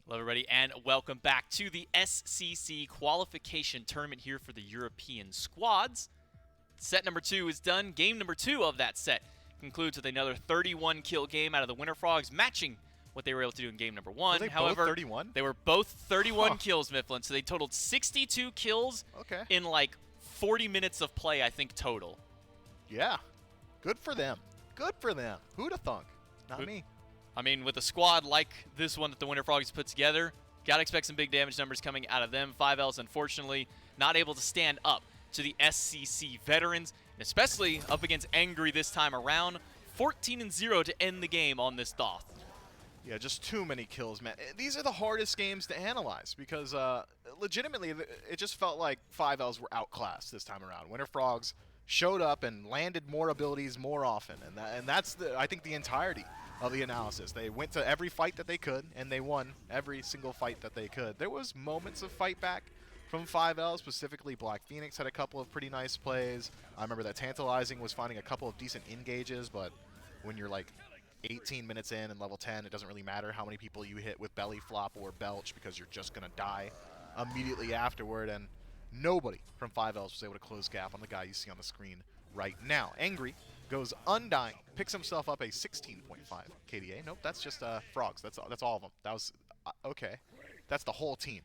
Hello, everybody, and welcome back to the SCC qualification tournament here for the European squads. Set number 2 is done. Game number 2 of that set concludes with another 31 kill game out of the Winter Frogs, matching what they were able to do in game number 1. Were they However, both 31? They were both 31 kills, Mifflin, so they totaled 62 kills in like 40 minutes of play, I think, total. Yeah. Good for them. Good for them. Who'd have thunk? Not me. I mean, with a squad like this one that the Winter Frogs put together, gotta expect some big damage numbers coming out of them. 5Ls, unfortunately, not able to stand up to the SCC veterans, and especially up against Angry this time around. 14-0 to end the game on this Thoth. Yeah, just too many kills, man. These are the hardest games to analyze because legitimately, it just felt like 5Ls were outclassed this time around. Winter Frogs showed up and landed more abilities more often, and that's I think the entirety of the analysis. They went to every fight that they could, and they won every single fight that they could. There was moments of fight back from 5L, specifically Black Phoenix had a couple of pretty nice plays. I remember that Tantalizing was finding a couple of decent engages, but when you're like 18 minutes in and level 10, it doesn't really matter how many people you hit with belly flop or belch because you're just going to die immediately afterward, and nobody from 5Ls was able to close gap on the guy you see on the screen right now. Angry goes undying, picks himself up a 16.5 KDA. Nope, that's just Frogs. That's all of them. That was okay. That's the whole team.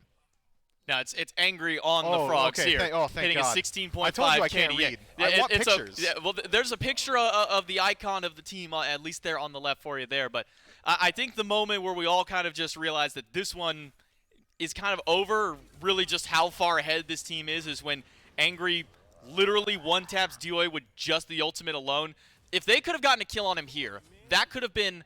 No, it's Angry on the Frogs okay. here. Thank hitting God. a 16.5 I told you I can't KDA. read. I want pictures. Well, there's a picture of the icon of the team, at least there on the left for you there. But I think the moment where we all kind of just realized that this one is kind of over, really just how far ahead this team is when Angry literally one-taps DOA with just the ultimate alone. If they could have gotten a kill on him here, that could have been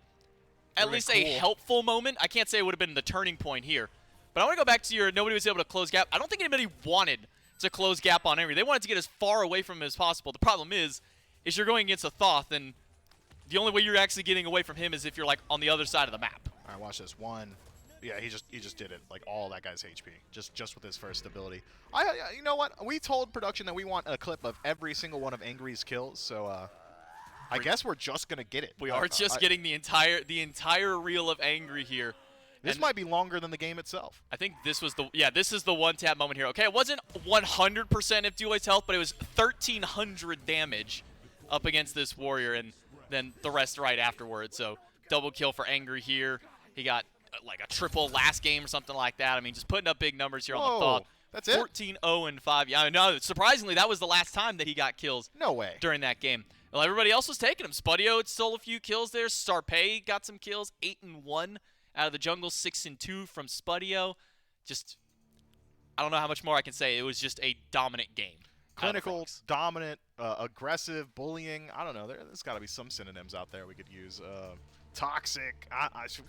at least a helpful moment. I can't say it would have been the turning point here. But I want to go back to your nobody was able to close gap. I don't think anybody wanted to close gap on Angry. They wanted to get as far away from him as possible. The problem is you're going against a Thoth, and the only way you're actually getting away from him is if you're like on the other side of the map. All right, watch this. One. Yeah, he just did it, like all that guy's HP, just with his first ability. You know what? We told production that we want a clip of every single one of Angry's kills, so I guess we're just gonna get it. We are just getting the entire reel of Angry here. This might be longer than the game itself. I think this was this is the one tap moment here. Okay, it wasn't 100% of DOA's health, but it was 1,300 damage up against this warrior, and then the rest right afterwards. So double kill for Angry here. He got like a triple last game or something like that. I mean, just putting up big numbers here on the Thoth. That's it? 14-0-5. Yeah, no, surprisingly, that was the last time that he got kills. No way. During that game. Well, everybody else was taking him. Spudio had stole a few kills there. Starpay got some kills. 8-1 out of the jungle. 6-2 from Spudio. Just, I don't know how much more I can say. It was just a dominant game. Clinical, dominant, aggressive, bullying. I don't know. There's got to be some synonyms out there we could use. Toxic,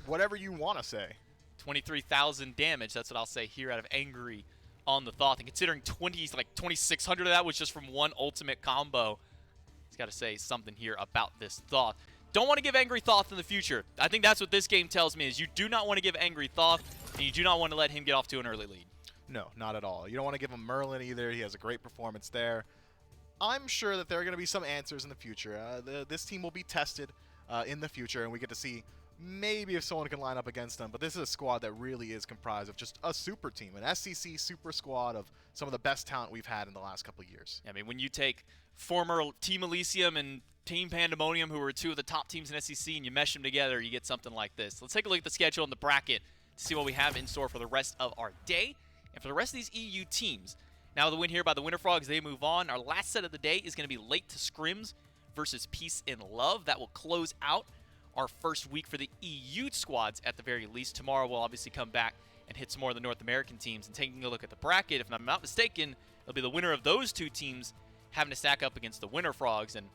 whatever you want to say. 23,000 damage. That's what I'll say here out of Angry on the Thoth. And considering 2,600 of that was just from one ultimate combo, he's got to say something here about this Thoth. Don't want to give Angry Thoth in the future. I think that's what this game tells me is you do not want to give Angry Thoth, and you do not want to let him get off to an early lead. No, not at all. You don't want to give him Merlin either. He has a great performance there. I'm sure that there are going to be some answers in the future. This team will be tested in the future, and we get to see maybe if someone can line up against them. But this is a squad that really is comprised of just a super team, an SCC super squad of some of the best talent we've had in the last couple of years. I mean, when you take former Team Elysium and Team Pandemonium, who were two of the top teams in SCC, and you mesh them together, you get something like this. Let's take a look at the schedule and the bracket to see what we have in store for the rest of our day. And for the rest of these EU teams, now the win here by the Winter Frogs, they move on. Our last set of the day is going to be Late to Scrims versus Peace and Love. That will close out our first week for the EU squads at the very least. Tomorrow we'll obviously come back and hit some more of the North American teams. And taking a look at the bracket, if I'm not mistaken, it'll be the winner of those two teams having to stack up against the Winter Frogs. And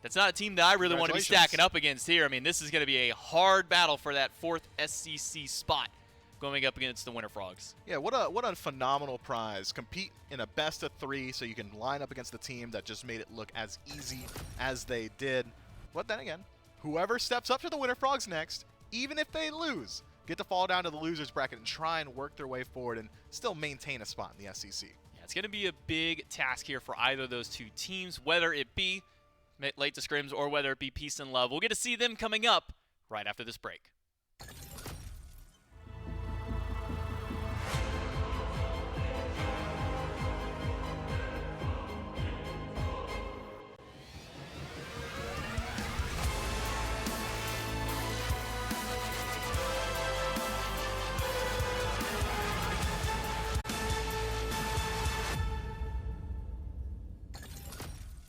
that's not a team that I really want to be stacking up against here. I mean, this is going to be a hard battle for that 4th SCC spot going up against the Winter Frogs. Yeah, what a phenomenal prize. Compete in a best of 3 so you can line up against the team that just made it look as easy as they did. But then again, whoever steps up to the Winter Frogs next, even if they lose, get to fall down to the losers bracket and try and work their way forward and still maintain a spot in the SCC. Yeah, it's going to be a big task here for either of those two teams, whether it be Late to Scrims or whether it be Peace and Love. We'll get to see them coming up right after this break.